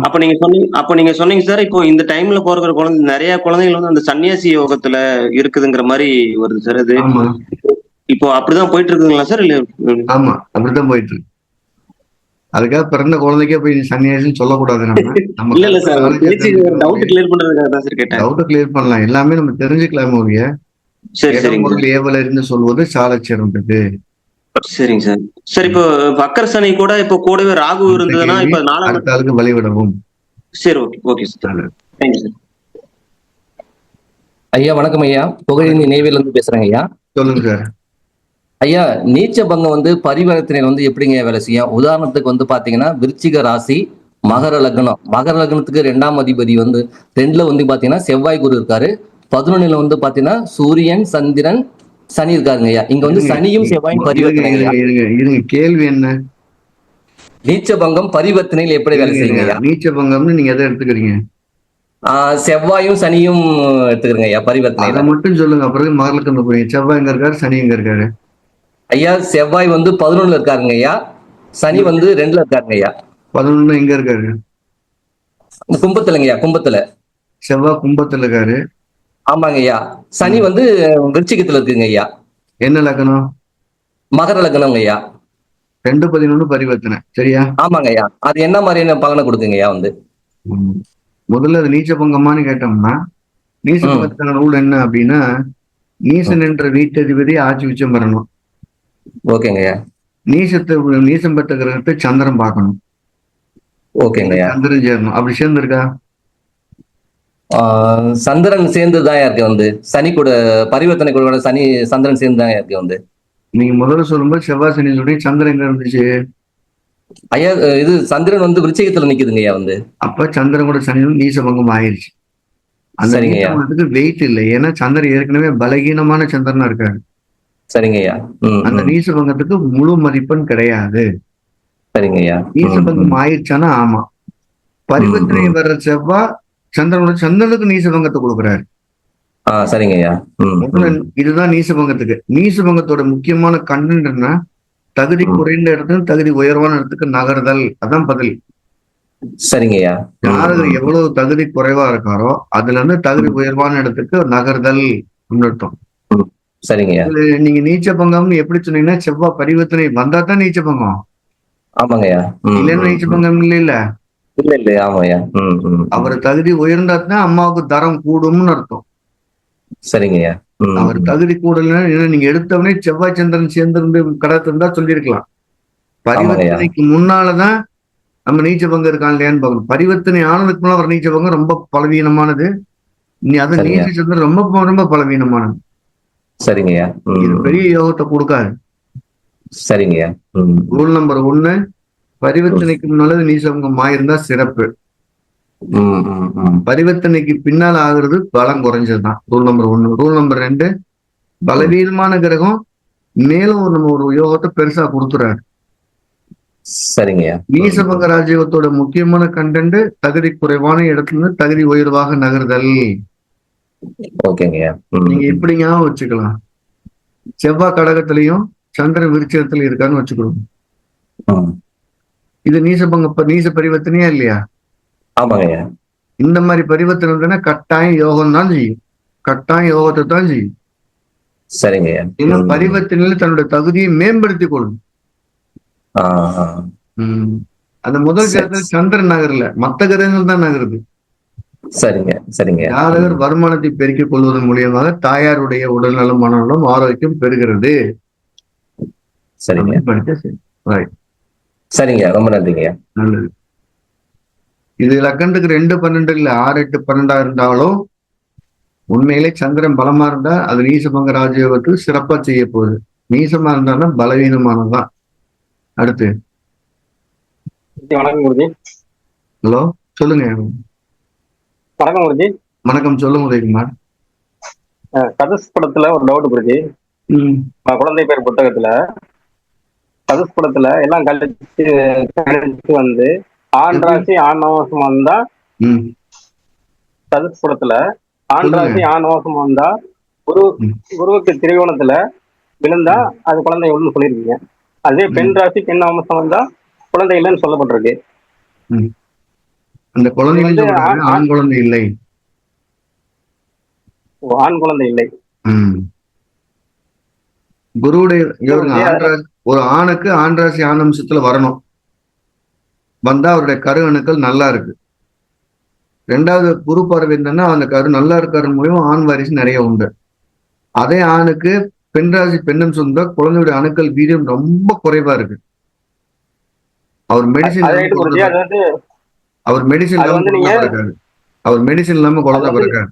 அப்ப நீங்க சொன்னீங்க சார், இப்போ இந்த டைம்ல போற குழந்தை நிறைய குழந்தைகள் வந்து அந்த சன்னியாசி யோகத்துல இருக்குதுங்கிற மாதிரி வருது சார். அது இப்போ அப்படிதான் போயிட்டு இருக்குங்களா சார்? இல்ல ஆமா, அப்படிதான் போயிட்டு இருக்கு. அதுக்காக பிறந்த குழந்தைக்கே போய் சன்னியாசின்னு சொல்லக்கூடாது. நம்ம இல்ல சார், டவுட் கிளியர் பண்றதுக்காக தான் சார் கேட்டேன். டவுட் கிளியர் பண்ணலாம், எல்லாமே நம்ம தெரிஞ்சுக்கலாம். ஒழிய ஏவல இருந்து சொல்வது சால சிறந்தது. சரிங்க சார். சரி இப்போ வக்கர சனி கூட இப்போ கூடவே ராகு இருந்ததுன்னா இப்ப 4 ஆளுக்கு வழிவிடவும். சரி okay okay sir. Thank you sir. ஐயா வணக்கம் ஐயா, புகழின் நினைவில் இருந்து பேசுறேங்க ஐயா. சொல்லுங்க சார். ஐயா, நீச்ச பங்கம் வந்து பரிவர்த்தனையில் வந்து எப்படிங்க வேலை செய்யும்? உதாரணத்துக்கு வந்து பாத்தீங்கன்னா விருச்சிக ராசி, மகர லக்னம். மகர லக்னத்துக்கு 2ஆம் அதிபதி வந்து 2ல வந்து பாத்தீங்கன்னா செவ்வாய் குரு இருக்காரு. 11ல வந்து பாத்தீங்கன்னா சூரியன் சந்திரன் சனி இருக்காருங்க ஐயா. இங்க வந்து சனியும் செவ்வாயும் பரிவர்த்தனை. கேள்வி என்ன? நீச்ச பங்கம் பரிவர்த்தனையில் எப்படி வேலை செய்யுங்க? நீச்ச பங்கம்னு நீங்க எதை எடுத்துக்கிறீங்க? செவ்வாயும் சனியும் எடுத்துக்கிறீங்க ஐயா பரிவர்த்தனை. அதை மட்டும் சொல்லுங்க, அப்புறம் மகரலக்கணம் போறீங்க. செவ்வாய் எங்க இருக்காரு, சனி எங்க இருக்காரு? ஐயா செவ்வாய் வந்து 11ல இருக்காருங்க ஐயா, சனி வந்து 2ல இருக்காருங்க ஐயா. 11 எங்க இருக்காரு? கும்பத்துலங்க ஐயா. கும்பத்துல. செவ்வாய் கும்பத்துல இருக்காரு. ஆமாங்க ஐயா. சனி வந்து விருச்சிகத்துல இருக்குங்க ஐயா. என்ன லக்னம்? மகர லக்னம்ங்க ஐயா. 2-11 பரிவர்த்தனை, சரியா? ஆமாங்க ஐயா. அது என்ன மாதிரியான பலனை கொடுக்குங்க ஐயா? வந்து முதல்ல அது நீச்ச பங்கமானு கேட்டோம்னா, நீச்ச பங்கத்துக்கான ரூல் என்ன அப்படின்னா, நீசன் என்ற வீட்டதிபதி ஆட்சி உச்சம் பெறணும். ஓகேங்க ஐயா. நீசம் பெற்ற கிரகத்தை சந்திரன் பார்க்கணும். ஓகேங்க ஐயா. சந்திரன் சேரணும். அப்படி சேர்ந்திருக்கா? சந்திரன் சேர்ந்துதான் இருக்கு. வந்து சனி கூட பரிவர்த்தனை கூட சனி சந்திரன் சேர்ந்துதான் இருக்கு. வந்து நீங்க முதல்ல சொல்லும்போது செவ்வாய் சனி சொல்லி சந்திரன் எங்க இருந்துச்சு? ஐயா இது சந்திரன் வந்து விருச்சிகத்துல நிக்குதுங்க ஐயா. வந்து அப்ப சந்திரன் கூட சனி நீச பங்கம் ஆயிடுச்சு. அந்த நீசபங்கத்துக்கு வெயிட் இல்லை, ஏன்னா சந்திரன் ஏற்கனவே பலகீனமான சந்திரனா இருக்காரு. சரிங்க ஐயா. அந்த நீசபங்கத்துக்கு முழு மதிப்பெண் கிடையாது. சரிங்க ஐயா. நீசபங்கம் ஆயிடுச்சானா ஆமா. பரிவர்த்தனை வர்ற செவ்வாய் சந்திரனுக்கு நீசபங்கத்தை கொடுக்குறாரு. சரிங்க ஐயா. இதுதான் நீசபங்கத்துக்கு. நீசபங்கத்தோட முக்கியமான கண்டென்ட் என்ன? தகுதி குறைந்த இடத்துல தகுதி உயர்வான இடத்துக்கு நகர்தல். அதான் பதில். சரிங்க ஐயா. ஜாதகர் எவ்வளவு தகுதி குறைவா இருக்காரோ அதுல இருந்து தகுதி உயர்வான இடத்துக்கு நகர்தல் அர்த்தம். சரிங்க. நீங்க நீச்ச பங்கம்னு எப்படி சொன்னீங்கன்னா, செவ்வாய் பரிவர்த்தனை வந்தா தான் நீச்ச பங்கம். ஆமாங்கய்யா. இல்லைன்னா நீச்ச பங்கம் இல்ல. இல்ல இல்ல ஆமாய்யா. அவர் தகுதி உயர்ந்தாத்தான் அம்மாவுக்கு தரம் கூடும்னு அர்த்தம். சரிங்கய்யா. அவர் தகுதி கூடல நீங்க எடுத்தவனே செவ்வாய் சந்திரன் சேர்ந்திருந்து கடத்திருந்தா சொல்லியிருக்கலாம். பரிவர்த்தனைக்கு முன்னாலதான் நம்ம நீச்ச பங்கம் இருக்கான் இல்லையான்னு பார்க்கணும். பரிவர்த்தனை ஆனதுக்கு முன்னால அவர் நீச்ச பங்கம் ரொம்ப பலவீனமான அது நீச்ச சந்திரன் ரொம்ப ரொம்ப பலவீனமானது. சரிங்கய்யா. இது பெரிய யோகத்தை கொடுக்காது. சரிங்கய்யா. ரூல் நம்பர் 1, பரிவர்த்தனைக்கு முன்னால நீசபங்கம் ஆயிருந்தா சிறப்பு. பரிவர்த்தனைக்கு பின்னால் ஆகுறது பலம் குறைஞ்சதுதான். Rule number 1. ரூல் நம்பர் 2, பலவீனமான கிரகம் மேலும் நம்ம ஒரு யோகத்தை பெருசா கொடுத்துறாரு. சரிங்கய்யா. நீசபங்க ராஜயோகத்தோட முக்கியமான கண்டென்ட் தகுதி குறைவான இடத்துல இருந்து தகுதி உயர்வாக நகர்தல். ஓகேங்கய்யா. நீங்க எப்படி ஞாபகம் வச்சுக்கலாம், செவ்வாய் கடகத்திலையும் சந்திரன் விருச்சிகத்திலையும் இருக்கான்னு வச்சுக்கணும். இது நீச பரிவர்த்தனையா இல்லையா? ஆமாங்கய்யா. இந்த மாதிரி பரிவர்த்தனை இருந்ததுன்னா கட்டாயம் யோகம் தான் செய்யும். கட்டாயம் யோகத்தை தான் செய்யும். சரிங்கய்யா. ஏன்னா பரிவர்த்தனையில தன்னுடைய தகுதியை மேம்படுத்திக் கொள்ளும். அந்த முதல் கிரகத்துல சந்திரன் நகரல, மத்த கிரகங்கள் தான் நகருது. சரிங்க சரிங்க. ஜாதகர் வருமானத்தை பெருக்கிக் கொள்வதன் மூலியமாக தாயாருடைய உடல்நலம் மனநலம் ஆரோக்கியம் பெறுகிறது. சரிங்க சரிங்க, ரொம்ப நன்றிங்க. நல்லது. இது லக்கணத்துக்கு 2, 12 இல்ல 6, 8, 12 இருந்தாலும் உண்மையிலே சந்திரன் பலமா இருந்தா அது நீசபங்க ராஜயோகத்துக்கு சிறப்பா செய்ய போகுது. நீசமா இருந்தாலும் பலவீனமானதுதான். அடுத்து வணக்கம் குருஜி. ஹலோ, சொல்லுங்க. வணக்கம் குருஜி. வணக்கம், சொல்லுங்க உதயகுமார். சதஸ் படத்துல ஒரு டவுட் குருஜி. குழந்தை பேர் புத்தகத்துல சதஸ் படத்துல எல்லாம் கழிச்சு வந்து ஆண் ராசி ஆணவசம் வந்தா, சதஸ் படத்துல ஆண் ராசி ஆணவசம் வந்தா குருவுக்கு திரிகோணத்துல விழுந்தா அது குழந்தை ஒண்ணு சொல்லியிருக்கீங்க. அதே பெண் ராசி பெண் அம்சம் வந்தா குழந்தை இல்லைன்னு சொல்லப்பட்டிருக்கு. அந்த குழந்தை ஆண் குழந்தை இல்லை, ஆண் குழந்தை இல்லை. குருவுடைய ஒரு ஆணுக்கு ஆண் ராசி ஆண் அம்சத்துல வரணும், வந்தா அவருடைய கரு அணுக்கள் நல்லா இருக்கு. 2வது குரு பார்வை என்னன்னா அந்த கரு நல்லா இருக்கிற மூலியம் ஆண் வாரிசு நிறைய உண்டு. அதே ஆணுக்கு பெண் ராசி பெண்ணும் சொந்த குழந்தையுடைய அணுக்கள் வீரியம் ரொம்ப குறைவா இருக்கு. அவர் மெடிசின் இல்லாம குழந்தை பிறக்காது.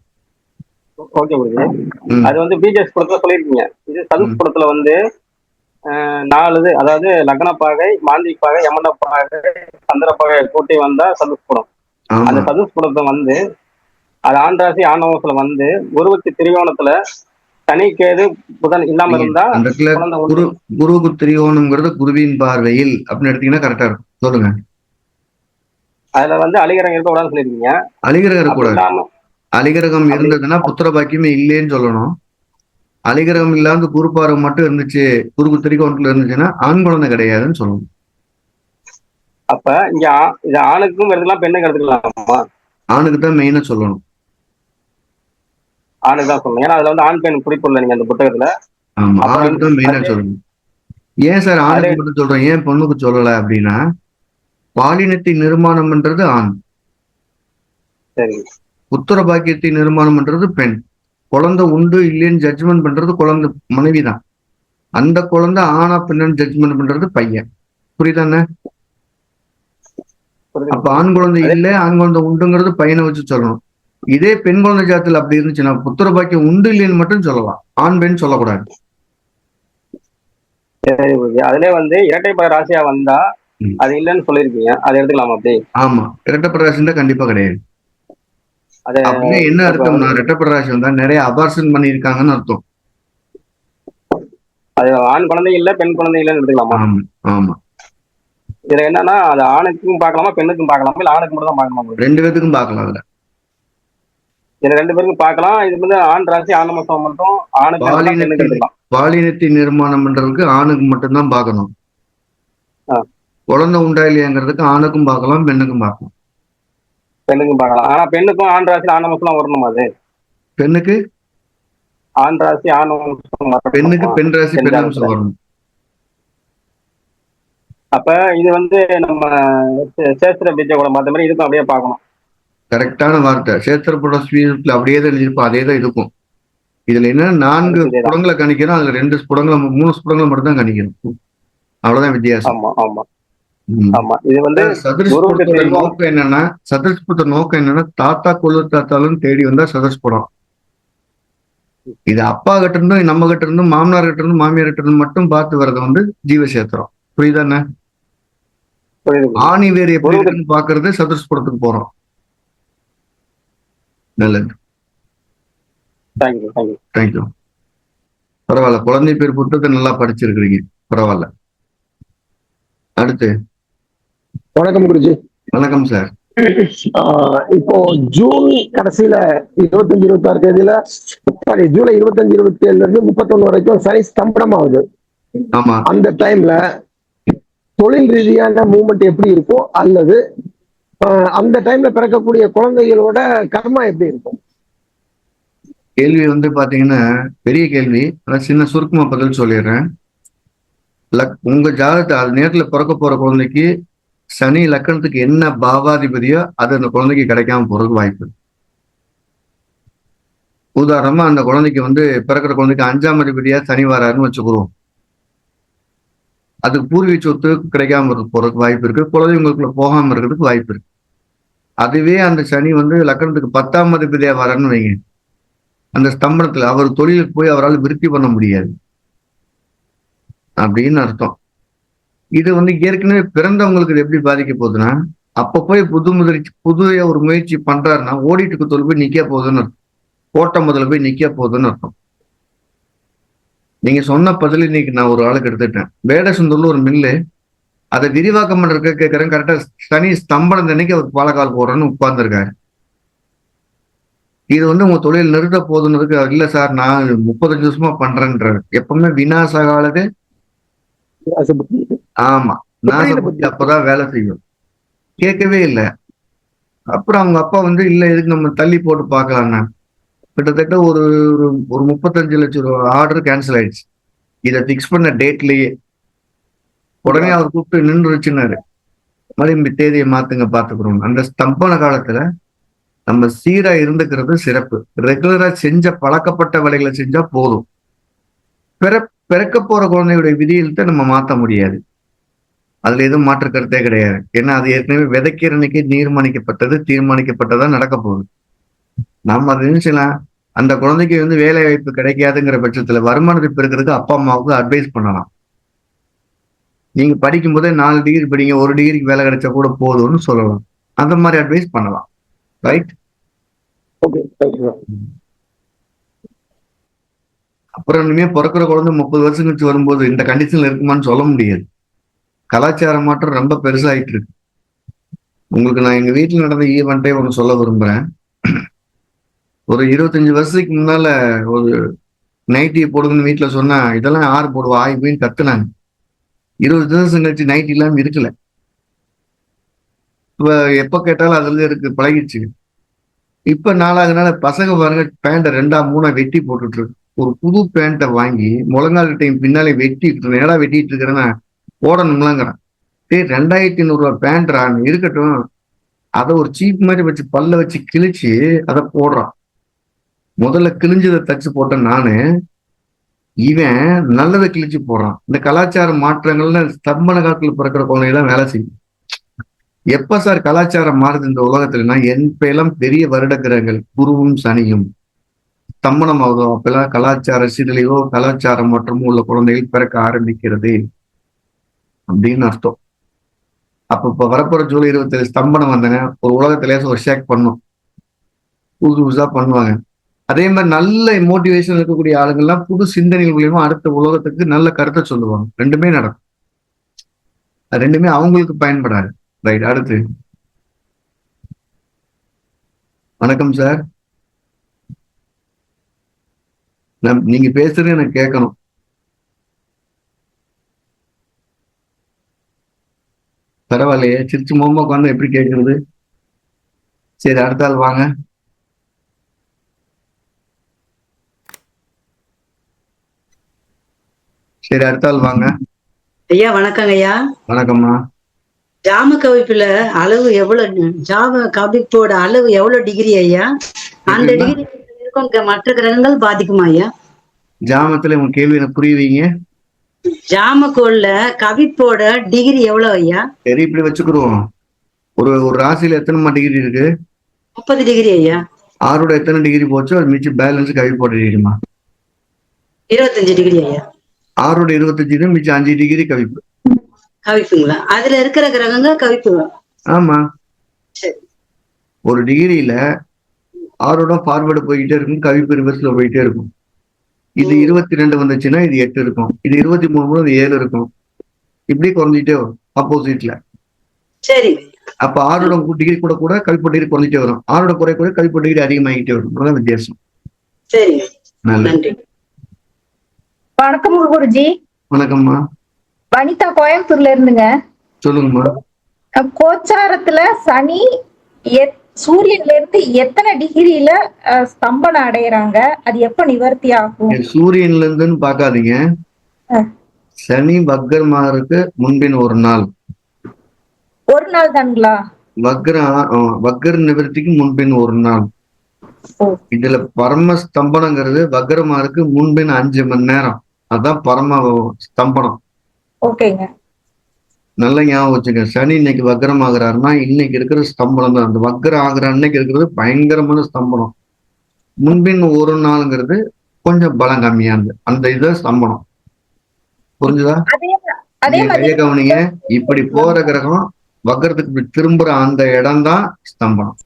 ஓகே குருஜி, அது வந்து பிஜேஎஸ் படத்துல சொல்லியிருக்கீங்க. இது சதுஸ் படத்துல வந்து 4 அதாவது லக்னப்பாகை, மாந்திப்பாகை, யமனப்பாகை, சந்திரப்பாகை கூட்டி வந்தா சதுஸ் படம். அந்த சதுஸ் படத்தை வந்து அது ஆண் ராசி ஆணவத்துல வந்து குருவுக்கு திரிகோணத்துல சனி கேது புதன் இல்லாம இருந்தா குருவுக்கு திரிகோணம்ங்கிறது குருவின் பார்வையில் அப்படின்னு எடுத்தீங்கன்னா கரெக்டா இருக்கும். சொல்லுங்க. அதுல வந்து அலிகிரகம் இருக்க கூடாதுன்னு சொல்லிருக்கீங்க. அலிகிரகம் இருக்கக்கூடாது. அலிகிரகம் இருந்ததுன்னா புத்திர பாக்கியமே இல்லைன்னு சொல்லணும். அலிகிரகம் இல்லாத குரு பார்வை மட்டும் இருந்துச்சு, குருக்கு திரிகோணத்துல இருந்துச்சுன்னா ஆண் குழந்தை கிடையாதுன்னு சொல்லணும். அப்ப இங்க இது ஆணுக்கும் எடுத்துக்கலாம் பெண்ணுக்கு எடுத்துக்கலாமா? ஆணுக்கு தான் மெயினா சொல்லணும். ஆணுக்கு தான் சொல்லணும். ஏன்னா அதுல வந்து ஆண் பெண் குறிப்பிடல நீங்க அந்த புத்தகத்துல. ஆமா, ஆணுக்கு தான் மெயினா சொல்லணும். ஏன் சார் ஆணுக்கு மட்டும் சொல்றேன், ஏன் பொண்ணுக்கு சொல்லல அப்படின்னா பாலினத்தை நிர்மாணம் பண்றது ஆண், சரி, புத்திர பாக்கியத்தை நிர்மாணம் பண்றது பெண். குழந்தை உண்டு இல்லைன்னு ஜட்ஜ்மெண்ட் பண்றது குழந்தை மனைவி தான். அந்த குழந்தை ஆணா பெண்ணு ஜட்ஜ்மெண்ட் பண்றது பையன். புரியுதானே? அப்ப ஆண் குழந்தை இல்லை ஆண் குழந்தை உண்டுங்கிறது பையனை வச்சு சொல்லணும். இதே பெண் குழந்தை ஜாத்துல அப்படி இருந்துச்சுன்னா புத்திர பாக்கியம் உண்டு இல்லைன்னு மட்டும் சொல்லலாம், ஆண் பெண் சொல்லக்கூடாது. அதுல வந்து இரட்டைப்படை ராசியா வந்தா அது இல்லைன்னு சொல்லிருக்கீங்க, அதை எடுத்துக்கலாமா அப்படி? ஆமா, இரட்டைப்படை ராசி தான் கண்டிப்பா கிடையாது. அப்படின்னா என்ன அர்த்தம்னா இரட்டைப்படை ராசி வந்தா நிறைய அபார்ஷன் பண்ணியிருக்காங்கன்னு அர்த்தம். அது ஆண் குழந்தை இல்ல பெண் குழந்தை இல்லைன்னு எடுத்துக்கலாமா? ஆமா ஆமா. இதுல என்னன்னா அது ஆணுக்கும் பார்க்கலாமா பெண்ணுக்கும் பார்க்கலாமா இல்ல ஆணுக்கு மட்டும் தான் பார்க்கலாமா? 2 பேருக்கும் பார்க்கலாம். அதுல இதுல 2 பேருக்கும் பார்க்கலாம். இது வந்து ஆண் ராசி ஆணவசம் மட்டும் ஆணுக்கு பாலினத்தை நிர்மாணம் பண்றதுக்கு ஆணுக்கு மட்டும்தான் பார்க்கணும். குழந்தை உண்டா இல்லையாங்கிறதுக்கு ஆணுக்கும் பார்க்கலாம் பெண்ணுக்கும் பார்க்கலாம். பெண்ணுக்கும் பார்க்கலாம். ஆனா பெண்ணுக்கும் ஆண் ராசி ஆணவசம் வரணுமா? அது பெண்ணுக்கு ஆண் ராசி ஆணவசம், பெண்ணுக்கு பெண் ராசி பெண் அம்சம் வரணும். அப்ப இது வந்து நம்ம சேஸ்திர பீஜ கூட மாத்த மாதிரி இதுக்கும் அப்படியே பார்க்கணும். கரெக்டான வார்த்தை. சேத்திரப்பட ஸ்வீட்ல அப்படியே தான் எழுதியிருப்போம், அதே தான் இருக்கும். இதுல என்ன 4 ஸ்புடங்களை கணிக்கணும், அதுல 2 ஸ்புடங்களை 3 ஸ்புடங்களை மட்டும் தான் கணிக்கணும். அவ்வளவுதான் வித்தியாசம். ஆமா ஆமா ஆமா. இது வந்து சதுரஸ்புடத்தோட நோக்கம் என்னன்னா, சதுரஸ்புடத்தோட நோக்கம் என்னன்னா தாத்தா கொள்ளு தாத்தாலும் தேடி வந்தா சதுரஸ்புடம். இது அப்பா கிட்ட இருந்தும் நம்ம கிட்ட இருந்தும் மாமனார் கிட்ட இருந்தும் மாமியார் கிட்ட இருந்தும் மட்டும் பார்த்து வர்றது வந்து ஜீவசேத்திரம். புரியுதானே? ஆணி வேறு எப்படி இருக்குன்னு பாக்குறது சதுரஸ்புடத்துக்கு போறோம். நல்லது, தேங்க்யூ. பரவாயில்ல, குழந்தை பேர் புத்தகத்தை நல்லா படிச்சிருக்கிறீங்க, பரவாயில்ல. அடுத்து வணக்கம் குருஜி. வணக்கம் சார். இப்போ ஜூன் கடைசியில 25, 26 தேதியில ஜூலை 25, 27 இருந்து 31 வரைக்கும் சனி ஸ்தம்பனம் ஆகுது. ஆமா, அந்த டைம்ல தொழில் ரீதியான மூவ்மெண்ட் எப்படி இருக்கும், அல்லது அந்த டைம்ல பிறக்கக்கூடிய குழந்தைகளோட கர்மா எப்படி இருக்கும்? கேள்வி வந்து பாத்தீங்கன்னா பெரிய கேள்வி. சின்ன சுருக்கமா பதில் சொல்லிடுறேன். உங்க ஜாதகத்தை அது நேரத்துல பிறக்க போற குழந்தைக்கு சனி லக்கணத்துக்கு என்ன பாவாதிபதியோ அது அந்த குழந்தைக்கு கிடைக்காம போறதுக்கு வாய்ப்பு இருக்கு. உதாரணமா அந்த குழந்தைக்கு பிறக்கிற குழந்தைக்கு 5ஆம் அதிபதியா சனி வராருன்னு வச்சுக்கிறோம். அதுக்கு பூர்வீக சொத்து கிடைக்காம போறதுக்கு வாய்ப்பு இருக்கு. குலதெய்வங்களுக்குள்ள போகாம இருக்கிறதுக்கு வாய்ப்பு இருக்கு. அதுவே அந்த சனி லக்கணத்துக்கு 10ஆம் அதிபதியா வரான்னு வைங்க, அந்த ஸ்தம்பனத்துல அவர் தொழிலுக்கு போய் அவரால் விருத்தி பண்ண முடியாது அப்படின்னு அர்த்தம். இது ஏற்கனவே பிறந்தவங்களுக்கு இது எப்படி பாதிக்க போகுதுன்னா, அப்ப போய் புதிய ஒரு முயற்சி பண்றாருன்னா ஓடிட்டுக்கு தொழில் போய் நிக்க போகுதுன்னு அர்த்தம். கோட்டை முதல்ல போய் நிக்க போகுதுன்னு அர்த்தம். நீங்க சொன்ன பதில் இன்னைக்கு நான் ஒரு ஆளுக்கு எடுத்துட்டேன். வேடசுந்தூர்ல ஒரு மில்லு, அதை விரிவாக்கம் பண்றதுக்கு கேட்கறேன். கரெக்டா சனி ஸ்தம்பனம் அன்னைக்கு அவர் பாலக்கால் போடுறேன்னு உட்கார்ந்துருக்காரு. இது உங்க தொழில் நிறுத்த போதுன்னதுக்கு இல்ல சார் நான் 35 வருஷமா பண்றேன்றாரு. எப்பவுமே வினாசகாலது ஆமா நாசபுத்தி அப்பதான் வேலை செய்யும். கேட்கவே இல்லை. அப்புறம் அவங்க அப்பா இல்ல எதுக்கு நம்ம தள்ளி போட்டு பார்க்கலாம்னா, கிட்டத்தட்ட ஒரு ஒரு 35 லட்சம் ரூபா ஆர்டர் கேன்சல் ஆயிடுச்சு. இதை பிக்ஸ் பண்ண டேட்லயே உடனே அவர் கூப்பிட்டு நின்றுச்சுன்னாரு. மறுபடியும் தேதியை மாத்துங்க பாத்துக்கிறோம். அந்த ஸ்தம்பன காலத்துல நம்ம சீரா இருந்துக்கிறது சிறப்பு. ரெகுலரா செஞ்ச பழக்கப்பட்ட வேலைகளை செஞ்சா போதும். பிறக்க போற குழந்தையுடைய விதியில்தான் நம்ம மாத்த முடியாது. அதுல எதுவும் மாற்று கருத்தே கிடையாது. ஏன்னா அது ஏற்கனவே விதைக்கிற அன்னைக்கு தீர்மானிக்கப்பட்டதா நடக்க போகுது. நம்ம அதை நினைச்சலாம். அந்த குழந்தைக்கு வேலை வாய்ப்பு கிடைக்காதுங்கிற பட்சத்துல வருமானத்தை பெருக்கிறதுக்கு அப்பா அம்மாவுக்கு அட்வைஸ் பண்ணலாம். நீங்க படிக்கும் போதே 4 டிகிரி படிங்க, 1 டிகிரிக்கு வேலை கிடைச்சா கூட போதும்னு சொல்லலாம். அந்த மாதிரி அட்வைஸ் பண்ணலாம். ரைட். அப்புறம் இனிமே பிறக்கிற குழந்தை 30 வருஷம் கழிச்சு வரும்போது இந்த கண்டிஷன்ல இருக்குமான்னு சொல்ல முடியாது. கலாச்சார மாற்றம் ரொம்ப பெருசாயிட்டு இருக்கு. உங்களுக்கு நான் எங்க வீட்டுல நடந்த ஈவெண்ட்டே ஒன்று சொல்ல விரும்புறேன். ஒரு 25 வருஷத்துக்கு முன்னால ஒரு நைட்டியை போடுங்கன்னு வீட்டுல சொன்னா இதெல்லாம் யாரு போடுவா ஆயின்னு கத்துனாங்க. 20 வருஷம் கழிச்சு நைட்டி இல்லாம இருக்கல. இப்ப எப்ப கேட்டாலும் அதுல இருக்கு, பழகிடுச்சு. இப்ப நாளாகனால பசங்க பாருங்க பேண்ட 2ஆ 3ஆ வெட்டி போட்டுட்டு இருக்கு. ஒரு புது பேண்ட்டை வாங்கி முழங்கால் டைம் பின்னாலே வெட்டிட்டு நேரா வெட்டிட்டு இருக்கிறேன்னா போடணும்லாங்கிறான். 2500 ரூபா பேண்ட்ரா இருக்கட்டும், அதை ஒரு சீப் மாதிரி வச்சு பல்ல வச்சு கிழிச்சு அதை போடுறான். முதல்ல கிழிஞ்சதை தச்சு போட்ட நானு, இவன் நல்லதை கிழிச்சு போடுறான். இந்த கலாச்சார மாற்றங்கள்ல ஸ்தம்பன காலத்துல பிறக்கிற குழந்தைதான் வேலை செய்யும். எப்ப சார் கலாச்சாரம் மாறுது இந்த உலகத்துலன்னா, எப்பெல்லாம் பெரிய வருட கிரகங்கள் குருவும் சனியும் ஸ்தம்பனம் ஆகுதோ அப்பெல்லாம் கலாச்சார சீரழிவோ கலாச்சார மாற்றமும் உள்ள குழந்தைகள் பிறக்க ஆரம்பிக்கிறது அப்படின்னு அர்த்தம். அப்ப இப்ப வரப்போற ஜூலை 27 ஸ்தம்பனம் வந்தன ஒரு உலகத்திலே ஒரு ஷேக் பண்ணும், புதுசு புதுசா பண்ணுவாங்க. அதே மாதிரி நல்ல மோட்டிவேஷன் இருக்கக்கூடிய ஆளுங்கள்லாம் புது சிந்தனைகள் மூலியமா அடுத்த உலகத்துக்கு நல்ல கருத்தை சொல்லுவாங்க. ரெண்டுமே நடக்கும். அது ரெண்டுமே அவங்களுக்கு பயன்படாது. ரைட். அடுத்து வணக்கம் சார். நீங்க பேசுறது எனக்கு கேட்கணும். பரவாயில்லையே, சிரிச்சு மோமா உட்காந்து எப்படி கேட்கறது? சரி, அடுத்த ஆள் வாங்க. சரி, அடுத்த ஆள் வாங்க. ஐயா வணக்கங்க ஐயா. வணக்கம்மா. ஜாம கவிப்புல அளவு எவ்வளவு, ஜாம கவிப்போட அளவு எவ்வளவு டிகிரி ஐயா? அந்த டிகிரி இருக்கும் மற்ற கிரகங்கள் பாதிக்குமா ஐயா? ஜாமத்துல உங்க கேள்வி எனக்கு புரியுவீங்க? ஜாமக்கோள்ல கவிப்போட டிகிரி எவ்வளவு ஐயா? சரி, இப்படி வச்சுக்கிடுவோம். ஒரு ராசியில எத்தனை டிகிரி இருக்கு? 30 டிகிரி ஐயா. ஆரோட எத்தனை டிகிரி போச்சோ அது மிச்சம் பேலன்ஸ் கவிப்போட டிகிரிமா? 25 டிகிரி ஐயா. ஆரோட 25 மிச்சம் 5 டிகிரி கவிப்பு. கவிப்புங்களா? அதுல இருக்கிற கிரகங்கள் கவிப்பு. ஆமா. ஒரு டிகிரியில ஆரோட ஃபார்வர்டு போய்கிட்டே இருக்கும், கவிப்பு ரிவர்ஸ்ல போயிட்டே இருக்கும். இது 22 வந்துச்சுன்னா இது 8 இருக்கும். இது 23 அது 7 இருக்கும். இப்படி குறைஞ்சிட்டே வரும் ஆப்போசிட்ல. சரி. அப்ப ஆரோட டிகிரி கூட கூட கவிப்பு டிகிரி குறைஞ்சிட்டே வரும். ஆரோட குறை குறை கவிப்பு டிகிரி அதிகமாகிட்டே வரும். அதான் வித்தியாசம். சரி, நன்றி. வணக்கம் குருஜி. வணக்கம்மா. வனிதா கோயம்புத்தூர்ல இருந்துங்க. சொல்லுங்கம்மா. கோச்சாரத்துல சனி சூரியன்ல இருந்து எத்தனை டிகிரியில ஸ்தம்பனம் அடையறாங்க? அது எப்ப நிவர்த்தி ஆகும்? சூரியன்ல இருந்துன்னு பாக்காதீங்க. சனி வக்கரமாருக்கு முன்பின் ஒரு நாள், ஒரு நாள் தானுங்களா? வக்கர நிவர்த்திக்கு முன்பின் ஒரு நாள். ஓ, இதுல பரம ஸ்தம்பனங்கிறது வக்கரமாருக்கு முன்பின் 5 மணி நேரம். அதான் பரம ஸ்தம்பனம். ஓகேங்க. நல்ல ஞாபகம் வச்சுக்க. சனி இன்னைக்கு வக்கரம் ஆகுறாருன்னா இன்னைக்கு இருக்கிற ஸ்தம்பனம் தான். அந்த வக்கரம் ஆகுற அன்னைக்கு இருக்கிறது பயங்கரமான ஸ்தம்பனம். முன்பின் ஒரு நாளுங்கிறது கொஞ்சம் பலம் கம்மியானது. அந்த இதை ஸ்தம்பனம். புரிஞ்சுதா? அதே நீங்க மாதிரி கைய கவனிங்க. இப்படி போற கிரகம் வக்கரத்துக்கு இப்படி திரும்புற அந்த இடம் தான் ஸ்தம்பனம்.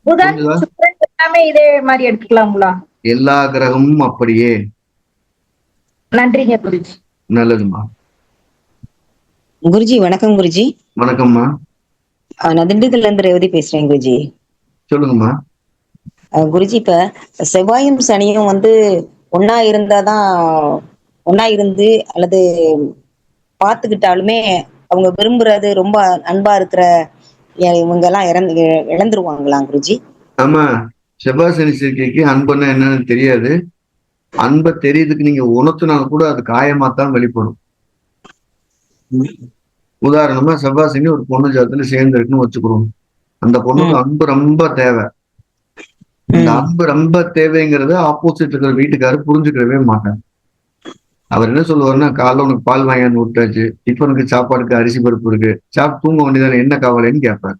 புதன் புரிஞ்சுதா? சுக்கிரன் எல்லாமே இதே மாதிரி எடுத்துக்கலாங்களா? எல்லா கிரகமும் அப்படியே. நன்றிங்க குருஜி. நல்லதுமா. குருஜி வணக்கம் குருஜி. வணக்கம்மா. நான் திண்டுக்கல்ல இருந்து ரேவதி பேசுறேன் குருஜி. சொல்லுங்கம்மா. குருஜி இப்ப செவ்வாயும் சனியும் வந்து ஒன்னா இருந்தாதான், ஒன்னா இருந்து அல்லது பார்த்துக்கிட்டாலுமே அவங்க விரும்புறது ரொம்ப அன்பா இருக்கிற இவங்க எல்லாம் இழந்துருவாங்களாம் குருஜி? ஆமா, செவ்வாய் சனி சேர்க்கைக்கு அன்புன்னா என்னன்னு தெரியாது. அன்பை தெரியறதுக்கு நீங்க உணர்த்தினாலும் கூட அது காயமாத்தான் வெளிப்படும். உதாரணமா செவ்வாய் சனி ஒரு பொண்ணு ஜாதத்துல சேர்ந்துருக்குன்னு வச்சுக்கிறோம். அந்த பொண்ணுக்கு அன்பு ரொம்ப தேவை. இந்த அன்பு ரொம்ப தேவைங்கிறத ஆப்போசிட் இருக்கிற வீட்டுக்காரர் புரிஞ்சுக்கிறவே மாட்டார். அவர் என்ன சொல்லுவாருன்னா, காலைல உனக்கு பால் வாங்கியான்னு விட்டாச்சு, டிஃபனுக்கு சாப்பாடுக்கு அரிசி பருப்பு இருக்கு, சாப்பிட்டு தூங்க வேண்டியதானே, என்ன கவலைன்னு கேட்பார்.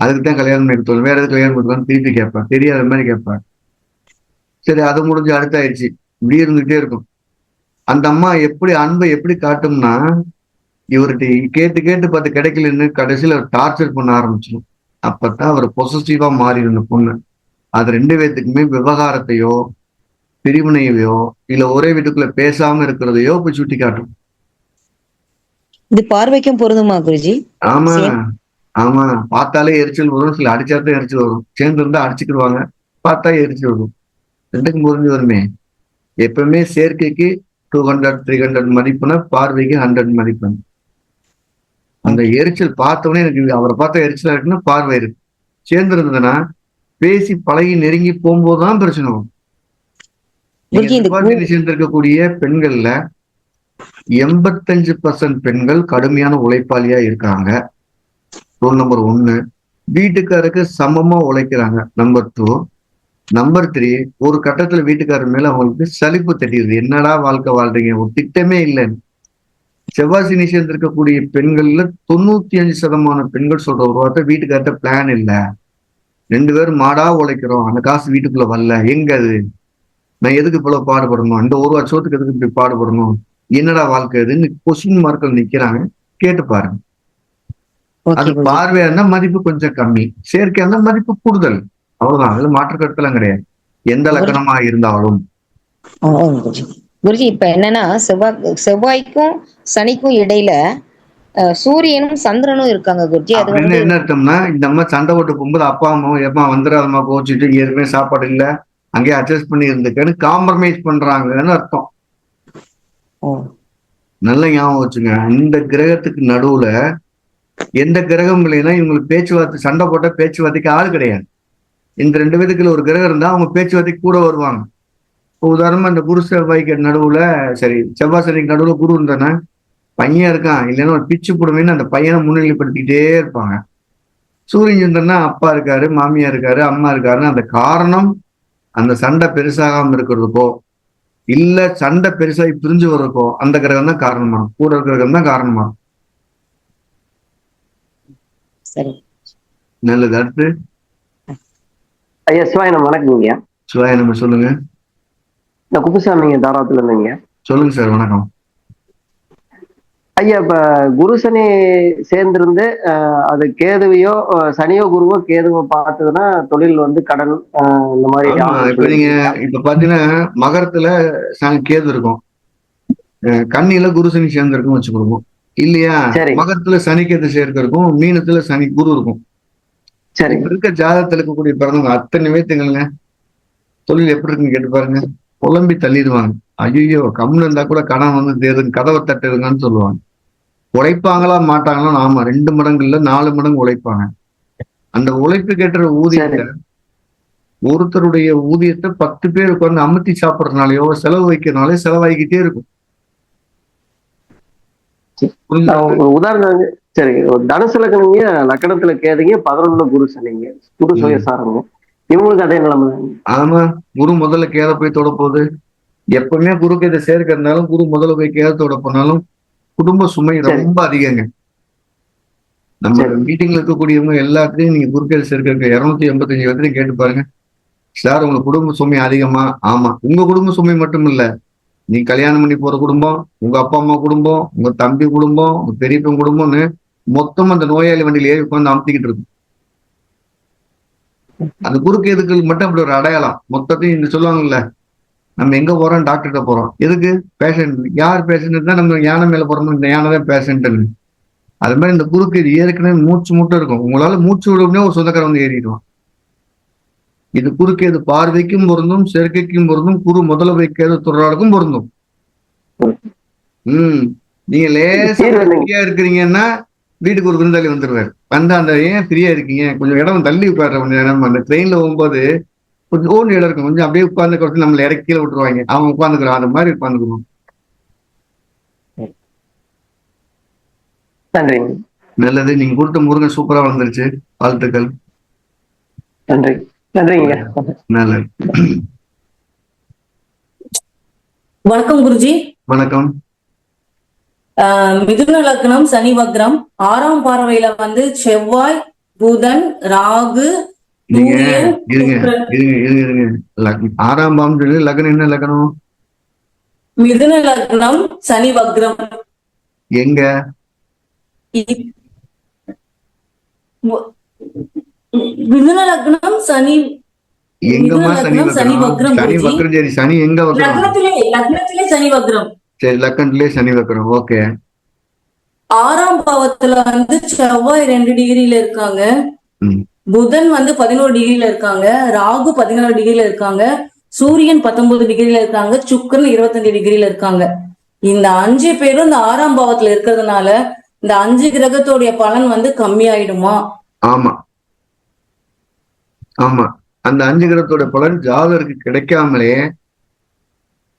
அதுக்கு தான் கல்யாணம் பண்ணி தோணும், வேற எதுவும் கல்யாணம் பண்ணுவான்னு திருப்பி கேட்பார், தெரியாத மாதிரி கேட்பார். சரி, அது முடிஞ்சு அடுத்தாயிடுச்சு, இப்படி இருந்துகிட்டே இருக்கும். அந்த அம்மா எப்படி அன்பை எப்படி காட்டும்னா, இவர்கிட்ட கேட்டு கேட்டு பார்த்து கிடைக்கலன்னு கடைசியில டார்ச்சர் பண்ண ஆரம்பிச்சிடும். அப்பதான் அவர் பொசசிவா மாறிடும் அந்த பொண்ணு. அது 2 பேத்துக்குமே விவகாரத்தையோ பிரிவினையோ இல்ல ஒரே வீட்டுக்குள்ள பேசாம இருக்கிறதையோ போய் சுட்டி காட்டும். இது பார்வைக்கும் பொருந்துமா குருஜி? ஆமா ஆமா, பார்த்தாலே எரிச்சல் வரும், சில அடிச்சாதான் எரிச்சல் வரும். சேர்ந்து இருந்தா அடிச்சுக்கிடுவாங்க, பார்த்தா எரிச்சல் வரும். 2க்கும் புரிஞ்சு வருமே. எப்பவுமே சேர்க்கைக்கு 200 300 மதிப்புனா பார்வைக்கு 100 மதிப்பெண். அந்த எரிச்சல் பார்த்தவொடனே எனக்கு அவரை பார்த்தா எரிச்சலா இருக்குன்னா பார்வை இருக்கு. சேர்ந்து இருந்ததுன்னா பேசி பழகி நெருங்கி போகும்போதுதான் பிரச்சனை வரும். சேர்ந்திருக்கக்கூடிய பெண்கள்ல 85% பெண்கள் கடுமையான உழைப்பாளியா இருக்காங்க. Rule number 1. வீட்டுக்காருக்கு சமமா உழைக்கிறாங்க. நம்பர் 2. நம்பர் 3, ஒரு கட்டத்துல வீட்டுக்காரர் மேல அவங்களுக்கு சலிப்பு தட்டிடுது. என்னடா வாழ்க்கை வாழ்றீங்க, ஒரு திட்டமே இல்லைன்னு. செவ்வாய் சனி சேர்ந்திருக்கக்கூடிய பெண்கள்ல 95% பெண்கள் சொல்ற ஒரு வார்த்தை, வீட்டுக்கார்ட்ட பிளான் இல்ல, 2 பேரும் மாடா உழைக்கிறோம், அந்த காசு வீட்டுக்குள்ள வரல, எங்க அது, நான் எதுக்கு இவ்வளவு பாடுபடணும், இந்த ஒரு வருஷத்துக்கு எதுக்கு இப்படி பாடுபடணும், என்னடா வாழ்க்கை இதுன்னு கொஸ்டின் மார்க்கில் நிக்கிறாங்க. கேட்டு பாருங்க. அது பார்வையான மதிப்பு கொஞ்சம் கம்மி, செயற்கையான மதிப்பு கூடுதல். அவ்வளவுதான், அதுல மாற்று கருத்துலாம் கிடையாது, எந்த லக்கணமா இருந்தாலும். குருஜி இப்ப என்னன்னா, செவ்வாய்க்கும் சனிக்கும் இடையில சூரியனும் சந்திரனும் இருக்காங்க குருஜி. அது வந்து என்ன அர்த்தம்னா, இந்த அம்மா சண்டை போட்டு போகும்போது அப்பா அம்மாவும் எப்பா வந்துடாதம்மா கோச்சிட்டு ஏற்கனவே சாப்பாடு இல்ல அங்கேயே அட்ஜஸ்ட் பண்ணி இருந்துக்கன்னு காம்ப்ரமைஸ் பண்றாங்கன்னு அர்த்தம். நல்ல ஞாபகம் வச்சுங்க. இந்த கிரகத்துக்கு நடுவுல எந்த கிரகம் இல்லைன்னா இவங்களுக்கு பேச்சுவார்த்தை, சண்டை போட்ட பேச்சுவார்த்தைக்கு ஆள் கிடையாது. இந்த 2 பேத்துக்குள்ள ஒரு கிரகம் இருந்தா அவங்க பேச்சுவார்த்தைக்கு கூட வருவாங்க. இப்போ உதாரணமா இந்த குரு செவ்வாய்க்கு நடுவுல, சரி செவ்வாய் சனிக்கு நடுவுல குரு இருந்தானே, பையன் இருக்கான் இல்லைன்னா ஒரு பிச்சு போடுவேன்னு அந்த பையனை முன்னிலைப்படுத்திக்கிட்டே இருப்பாங்க. சூரியன் சந்திரனா அப்பா இருக்காரு, மாமியா இருக்காரு, அம்மா இருக்காருன்னு அந்த காரணம் அந்த சண்டை பெருசாகாம இருக்கிறதுக்கோ இல்ல சண்டை பெருசாகி பிரிஞ்சு வர்றதுக்கோ அந்த கிரகம் தான் காரணமா, கூட இருக்கிற கிரகம் தான் காரணமா. சரி, நல்லது. அடுத்து ஐயா சிவாயனம் வணக்கங்க. சிவாயனம் சொல்லுங்க. இந்த குப்புசாமிங்க தாராளத்துல இருந்தீங்க. சொல்லுங்க சார். வணக்கம் ஐயா. இப்ப குரு சனி சேர்ந்திருந்து அது கேதுவையோ சனியோ குருவோ கேதுவோ பார்த்ததுன்னா தொழில் வந்து கடன் இந்த மாதிரி. இப்ப நீங்க இப்ப பாத்தீங்கன்னா மகரத்துல கேது இருக்கும், கன்னியில குரு சனி சேர்ந்திருக்கும் வச்சுக்கொடுக்கும் இல்லையா. மகரத்துல சனி கேது சேர்க்க இருக்கும், மீனத்துல சனி குரு இருக்கும். சரி, இருக்க ஜாதகத்துல இருக்கக்கூடிய பிறந்தவங்க அத்தனை பேத்துங்களுங்க தொழில் எப்படி இருக்குன்னு கேட்டு பாருங்க. புலம்பி தள்ளிடுவாங்க. ஐயோ கம்முன்னு இருந்தா கூட கடன் வந்து தேர்தல் கதவை தட்டுதுங்கன்னு சொல்லுவாங்க. உழைப்பாங்களா மாட்டாங்களா? ஆமா, 2 மடங்கு இல்ல 4 மடங்கு உழைப்பாங்க. அந்த உழைப்பு கேட்டுற ஊதியத்தை ஒருத்தருடைய ஊதியத்தை 10 பேர் உட்கார்ந்து அமுத்தி சாப்பிட்றதுனாலயோ செலவு வைக்கிறதுனாலே செலவாகிக்கிட்டே இருக்கும். ஒரு உதாரணம், சரி, ஒரு தனுசு லக்னங்க, லக்கணத்துல கேதுங்க, 11 குரு சனிங்க, குரு சுயசாரங்க, இவங்களுக்கு அதே நிலைமை. ஆமா, குரு முதல்ல கேத போய் தொட போகுது. எப்பவுமே குருக்கு இதை சேர்க்கிறதுனாலும் குரு முதல்ல போய் கேத தொட போனாலும் குடும்ப சுமை ரொம்ப அதிகங்க. நம்ம மீட்டிங்ல இருக்கக்கூடியவங்க எல்லாத்தையும் நீங்க குறுக்கேது சேர்க்க 285 வரைக்கும் கேட்டு பாருங்க. சார் உங்க குடும்ப சுமை அதிகமா? ஆமா. உங்க குடும்ப சுமை மட்டும் இல்ல, நீ கல்யாணம் பண்ணி போற குடும்பம், உங்க அப்பா அம்மா குடும்பம், உங்க தம்பி குடும்பம், உங்க பெரியப்பன் குடும்பம்னு மொத்தம் அந்த நோயாளி வண்டியில ஏறி உட்காந்து அமுத்திக்கிட்டு இருக்கு. அந்த குறுக்கேதுக்கள் மட்டும் அப்படி ஒரு அடையாளம். மொத்தத்தையும் இந்த சொல்லுவாங்கல்ல, நம்ம எங்க போறோம், டாக்டர்கிட்ட போறோம், எதுக்கு? பேஷண்ட். யார் பேஷண்ட் தான்? நம்ம யானை மேல போறோம், இந்த யானை தான் பேஷண்ட்னு. அது மாதிரி இந்த குறுக்கு இது ஏற்கனவே மூச்சு மூட்டை இருக்கும். உங்களால மூச்சு விடும்னே ஒரு சொந்தக்காரன் வந்து ஏறிடுவான். இது குறுக்கேது பார்வைக்கும் பொருந்தும், சேர்க்கைக்கும் பொருந்தும், குரு முதல்ல வைக்கிறது தொடராளுக்கும் பொருந்தும். நீங்க லேசா ஃப்ரீயா இருக்கிறீங்கன்னா வீட்டுக்கு ஒரு விருந்தாளி வந்துருவாரு. வந்து அந்த ஏன் ஃப்ரீயா இருக்கீங்க, கொஞ்சம் இடம் தள்ளி உட்கார்ற, கொஞ்சம் இடம். அந்த ட்ரெயின்ல போகும்போது கொஞ்சம் ஓன் இடம் இருக்கும், கொஞ்சம் அப்படியே உட்கார்ந்து கொடுத்து நம்மளை இறக்கி கீழே விட்டுருவாங்க. அவன் உட்காந்துக்கிறான், அந்த மாதிரி உட்காந்துக்கணும். நல்லது. நீங்க கொடுத்த முருகன் சூப்பரா வளர்ந்துருச்சு. வாழ்த்துக்கள். நன்றி. நன்றிங்க. நல்லது. வணக்கம் குருஜி. வணக்கம். மிதுன லக்னம், சனி வக்ரம், 6ஆம் பார்வையில வந்து செவ்வாய், புதன், ராகு. நீங்க இருங்க. 6ஆம் பாவம் சொல்லி லக்னம் என்ன லக்னம்? மிதுன லக்னம், சனி வக்ரம். எங்க? மிதுன லக்னம், சனி. எங்கம்மா சனி வக்ரம்? சனி வக்ரம். சரி, சனி எங்க வக்ரம்? லக்னத்திலே சனி வக்ரம். சரி, லக்னத்திலே சனி வக்ரம். ஓகே. 6ஆம் பாவத்துல வந்து செவ்வாய் 2 டிகிரில இருக்காங்க, புதன் வந்து 11 டிகிரில இருக்காங்க, ராகு 16 டிகிரில இருக்காங்க, சூரியன் 19 டிகிரில இருக்காங்க, சுக்கிரன் 25 டிகிரில இருக்காங்க. இந்த 5 பேரும் இந்த 6ஆம் பாவத்துல இருக்கிறதுனால இந்த 5 கிரகத்தோடைய பலன் வந்து கம்மியாயிடுமா? ஆமா. அந்த 5 கிரகத்தோட பலன் ஜாதகருக்கு கிடைக்காமலே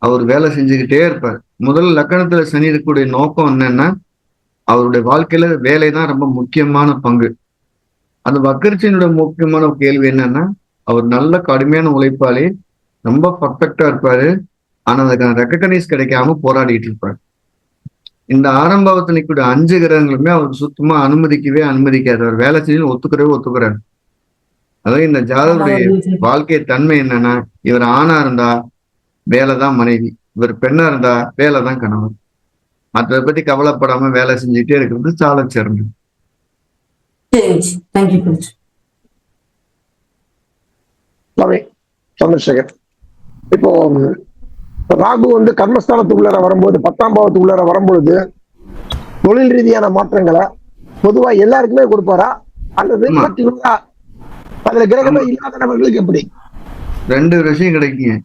அவர் வேலை செஞ்சுக்கிட்டே இருப்பார். முதல்ல லக்கணத்துல சனி இருக்கக்கூடிய நோக்கம் என்னன்னா, அவருடைய வாழ்க்கையில வேலை தான் ரொம்ப முக்கியமான பங்கு. அந்த வக்கரச்சினுடைய முக்கியமான கேள்வி என்னன்னா, அவர் நல்ல கடுமையான உழைப்பாளி, ரொம்ப பர்ஃபெக்டா இருப்பாரு. ஆனா அதுக்கான ரெக்கக்னைஸ் கிடைக்காம போராடிட்டு இருப்பாரு. இந்த ஆரம்பாவத்தில் நிற்கக்கூடிய 5 கிரகங்களுமே அவருக்கு சுத்தமா அனுமதிக்காது. அவர் வேலை செஞ்சு ஒத்துக்கிறாரு. அதாவது இந்த ஜாதகருடைய வாழ்க்கை தன்மை என்னன்னா, இவர் ஆணா இருந்தா வேலைதான் மனைவி, இவர் பெண்ணா இருந்தா வேலைதான் கணவர். மற்றதை பத்தி கவலைப்படாம வேலை செஞ்சுட்டே இருக்கிறது சால சிறந்தது. சந்திரசேகர், இப்போ ராகு வந்து கர்மஸ்தானத்துக்குள்ளார வரும்போது, 10ஆம் பாவத்துக்குள்ளார வரும்பொழுது தொழில் ரீதியான மாற்றங்களை பொதுவா எல்லாருக்குமே கொடுப்பாரா, அல்லது அதுல கிரகமே இல்லாத நபர்களுக்கு எப்படி? 2 விஷயம் கிடைக்குங்க.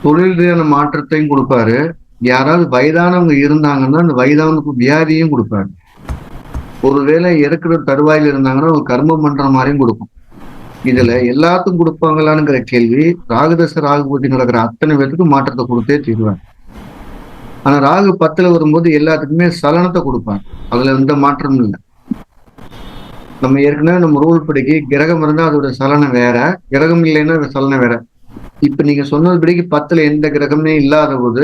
தொழில் ரீதியான மாற்றத்தையும் கொடுப்பாரு. யாராவது வயதானவங்க இருந்தாங்கன்னா அந்த வயதானவனுக்கு வியாதியும் கொடுப்பாரு. ஒருவேளை இறக்குற தருவாயில இருந்தாங்கன்னா ஒரு கர்மம் பண்ற மாதிரியும் கொடுக்கும். இதுல எல்லாத்துக்கும் கொடுப்பாங்களான்னுங்கிற கேள்வி, ராகுதச ராகு பூஜை நடக்கிற அத்தனை பேருக்கு மாற்றத்தை கொடுத்தே தீர்வார். ஆனா ராகு 10ல வரும்போது எல்லாத்துக்குமே சலனத்தை கொடுப்பாங்க. அதுல எந்த மாற்றமும் இல்லை. நம்ம ஏற்கனவே நம்ம ரூல் படிக்கு கிரகம் இருந்தா அதோட சலனம் வேற, கிரகம் இல்லைன்னா அது சலனம் வேற. இப்ப நீங்க சொன்னதுபடிக்கு 10ல எந்த கிரகமே இல்லாத போது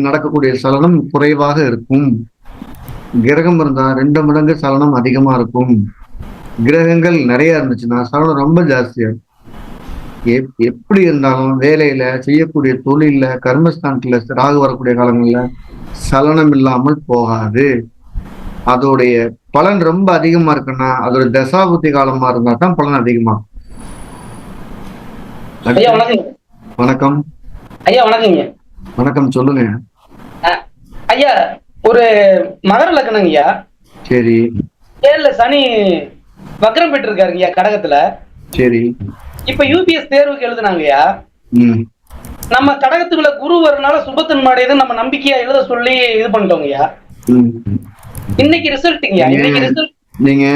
நடக்கக்கூடிய சலனம் குறைவாக இருக்கும். கிரகம் இருந்தா 2 மடங்கு சலனம் அதிகமா இருக்கும். கிரகங்கள் நிறைய இருந்துச்சுன்னா சலனம் ரொம்ப ஜாஸ்தியா இருக்கும். எப்படி இருந்தாலும் வேலையில, செய்யக்கூடிய தொழில, கர்மஸ்தானத்துல ராகு வரக்கூடிய காலங்கள்ல சலனம் இல்லாமல் போகாது. அதோடைய பலன் ரொம்ப அதிகமா இருக்குன்னா அதோட தசாபுத்தி காலமா இருந்தா தான் பலன் அதிகமா. வணக்கம் ஐயா. வணக்கங்க. வணக்கம், சொல்லுங்க ஐயா. ஒரு மகர லக்னங்க ஐயா. சரி. 7ல சனி வக்ரம் பெற்று இருக்காருங்க ஐயா, கடகத்துல. சரி. இப்ப யூபிஎஸ் தேர்வுக்கு எழுதுனாங்கய்யா. நம்ம கடகத்துக்குள்ள குரு வரனால சுபத்தன்மாடையது நம்ம நம்பிக்கையா எழுத சொல்லி இது பண்ணிட்டோங்கய்யா. இன்னைக்கு ரிசல்ட்டுங்கய்யா. இன்னைக்கு ரிசல்ட் நீங்க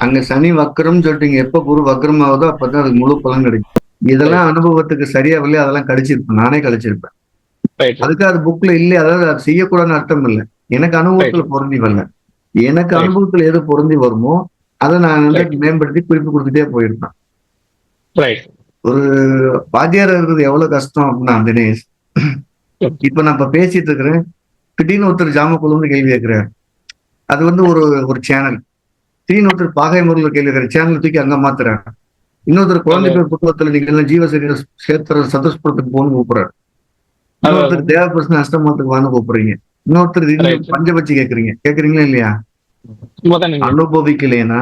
அங்க சனி வக்ரம் சொல்லிட்டீங்க. எப்ப குரு வக்ரம் ஆகுதோ அப்பதான் அதுக்கு முழு பலன் கிடைக்கும். இதெல்லாம் அனுபவத்துக்கு சரியா வரலையே, அதெல்லாம் கழிச்சிருப்பேன், நானே கழிச்சிருப்பேன். அதுக்கு அது புக்ல இல்லை, அதாவது அது செய்யக்கூடாதுன்னு அர்த்தம் இல்லை. எனக்கு அனுபவத்துல பொருந்தி வரல. எனக்கு அனுபவத்துல எது பொருந்தி வருமோ அதை நான் வந்து மேம்படுத்தி குறிப்பு கொடுத்துட்டே போயிருப்பேன். ஒரு வாத்தியாரா இருக்கிறது எவ்வளவு கஷ்டம் அப்படின்னா தினேஷ், இப்ப நான் இப்ப பேசிட்டு இருக்கிறேன், திடீர்னு ஒருத்தர் ஜாமக்குள்ள கேள்வி கேட்கிறார். அது வந்து ஒரு சேனல். திடீர்னு ஒருத்தர் பாகை முறையில் கேள்வி கேட்கிற சேனல் தூக்கி அங்க மாத்துறாரு. இன்னொருத்தர் குழந்தை பேர் புத்தகத்துல நீங்க எல்லாம் ஜீவசரீர சேர்த்துற சதஸ்புரத்துக்கு போகணும்னு கூப்பிடுறாரு. இன்னொருத்தர் தேவபிரசன அஷ்டமத்துக்கு வாங்க கூப்பிடுறீங்க. இன்னொருத்தர் பஞ்சபட்சி கேக்குறீங்களா இல்லையா? அனுபவிக்கலைன்னா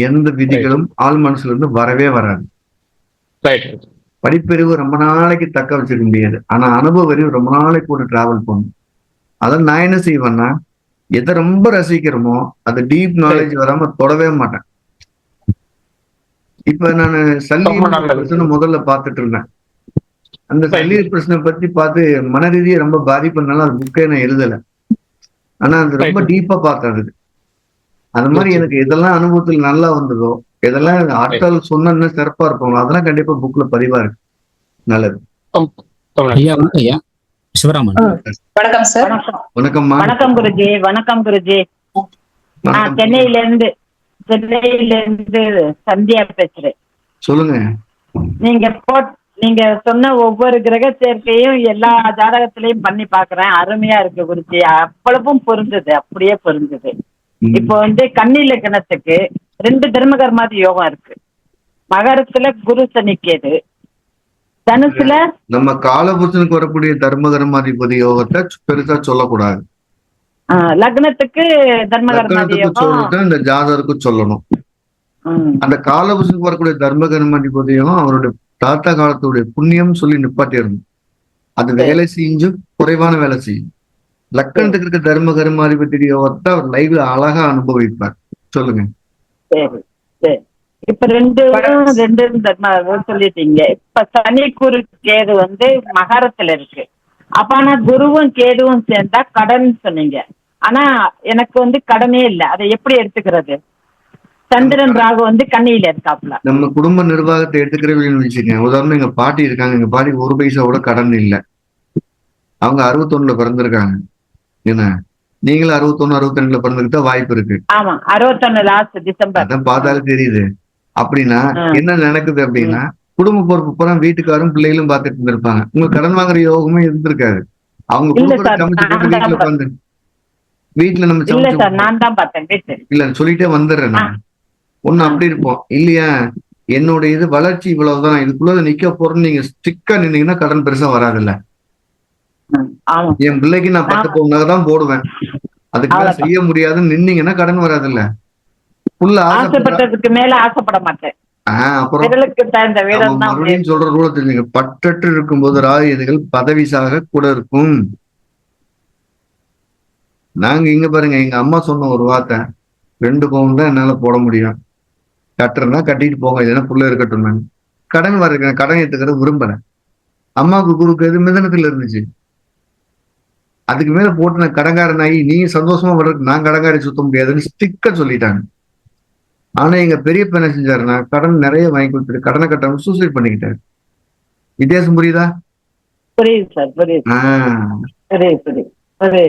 எந்த விதிகளும் ஆள் மனசுல இருந்து வரவே வராது. படிப்பறிவு ரொம்ப நாளைக்கு தக்க வச்சுக்க முடியாது, ஆனா அனுபவ அறிவு ரொம்ப நாளைக்கு கூட டிராவல் பண்ணும். அதான் நான் என்ன செய்வேன்னா, எதை ரொம்ப ரசிக்கிறோமோ அது டீப் நாலேஜ் வராம தொடவே மாட்டேன். இப்ப நான் சல்லீர் பிரச்சனை முதல்ல பார்த்துட்டு இருந்தேன். அந்த சல்லீர் பிரச்சனை பத்தி பார்த்து மன ரீதியை ரொம்ப பாதிப்புனால அது புக்கே நான் எழுதலை. ஆனா அது ரொம்ப டீப்பா பார்த்தது. அந்த மாதிரி எனக்கு எதெல்லாம் அனுபவத்தில் நல்லா வந்ததோ, எதெல்லாம் ஆட்கள் சொன்ன சிறப்பா இருப்பாங்களோ அதெல்லாம் கண்டிப்பா புக்ல பதிவா இருக்கு. நல்லது. சிவராமன். வணக்கம் சார். வணக்கம்மா. வணக்கம் குருஜி. வணக்கம் குருஜி. நான் சென்னையில இருந்து சந்தியா பேசுறேன். சொல்லுங்க. நீங்க சொன்ன ஒவ்வொரு கிரக சேர்க்கையும் எல்லா ஜாதகத்திலையும் பண்ணி பாக்குறேன். அருமையா இருக்கு குருஜி. அவ்வளவும் பொருந்தது, அப்படியே பொருந்தது. இப்போ வந்து கன்னி லக்னத்துக்கு 2 தர்மகர்மாதி யோகம் இருக்கு. மகரத்துல குரு சனி கேது, தனுசுல நம்ம காலபுருஷனுக்கு வரக்கூடிய தர்மகர்மாதிபதி யோகத்தை பெருசா சொல்லக்கூடாது. லக்னத்துக்கு தர்மகர்மாதி யோகம் இந்த ஜாதகருக்கு சொல்லணும். அந்த காலபுருஷனுக்கு வரக்கூடிய தர்மகர்மாதிபதி யோகம் அவருடைய தாத்தா காலத்துடைய புண்ணியம் சொல்லி நிப்பாட்டிடணும். அது வேலை செஞ்சும் குறைவான வேலை செய்யும். லக்கணத்துக்கு இருக்க தர்மகர்மாதிபதி யோகத்தை அவர் லைவ்ல அழகா அனுபவிப்பார். சொல்லுங்க. இப்ப ரெண்டு சொல்லிட்டீங்க. இப்ப சனி குரு கேது வந்து மகரத்துல இருக்கு. அப்ப ஆனா குருவும் கேதுவும் சேர்ந்தா கடன் சொன்னீங்க. ஆனா எனக்கு வந்து கடனே இல்லை, அதை எப்படி எடுத்துக்கிறது? சந்திரன் ராகு வந்து கண்ணியில இருக்காப்ல. நம்ம குடும்ப நிர்வாகத்தை எடுத்துக்கிறவங்கன்னு வச்சுக்கேன். உதாரணம் எங்க பாட்டி இருக்காங்க. எங்க பாட்டிக்கு 1 பைசாவோட கடன் இல்லை. அவங்க 61ல பிறந்திருக்காங்க. என்ன நீங்களும் 61 62ல பிறந்துக்கிட்ட வாய்ப்பு இருக்கு. ஆமா, 61 லாஸ்ட் டிசம்பர். அதான் பார்த்தாலே தெரியுது. அப்படின்னா என்ன நடக்குது அப்படின்னா, குடும்ப பொறுப்பு பூரா வீட்டுக்காரும் பிள்ளைகளும் பார்த்துட்டு இருந்திருப்பாங்க. உங்களுக்கு கடன் வாங்குற யோகமே இருந்திருக்காது. அவங்க சமைச்சு போட்டு வீட்டுல உட்காந்து வீட்டுல நம்ம இல்ல சொல்லிட்டே வந்துடுறேன் நான். ஒண்ணு அப்படி இருப்போம் இல்லையா? என்னோட இது வளர்ச்சி இவ்வளவுதான், இதுக்குள்ள நிக்க போறேன்னு நீங்க ஸ்ட்ரிக்டா நின்னீங்கன்னா கடன் பெருசா வராதுல்ல. என் பிள்ளைக்கு நான் 10 பவுன் நகை தான் போடுவேன், அதுக்கு மேல செய்ய முடியாதுன்னு நின்னீங்கன்னா கடன் வராதுல்ல. ஆசைப்பட்டதுக்கு மேல ஆசைப்பட மாட்டேன். அப்புறம் மறுபடியும் சொல்ற ரூல தெரிஞ்சுங்க. பற்றற்று இருக்கும்போது ராஜதிகள் பதவிசாக கூட இருக்கும். நாங்க இங்க பாருங்க, எங்க அம்மா சொன்ன ஒரு வார்த்தை, 2 பவுன் தான் என்னால போட முடியும், கட்டுறேன்னா கட்டிட்டு போங்க, இதெல்லாம் புள்ள இருக்கட்டும். கடன் வர கடன் ஏத்துக்கிறது விரும்பல. அம்மாவுக்கு குருக்கு எது மிதனத்துல இருந்துச்சு. அதுக்கு மேல போட்டு நான் கடங்காரன் ஆகி நீங்க சந்தோஷமா வர்றதுக்கு நான் கடங்காரி சுத்த முடியாதுன்னு ஸ்டிக்க சொல்லிட்டாங்க. ஆனா எங்க பெரியப்ப என்ன செஞ்சாருன்னா, கடன் நிறைய வாங்கி கொடுத்துட்டு கடனை கட்டாம சூசைட் பண்ணிக்கிட்டாரு. வித்தியாசம் புரியுதா?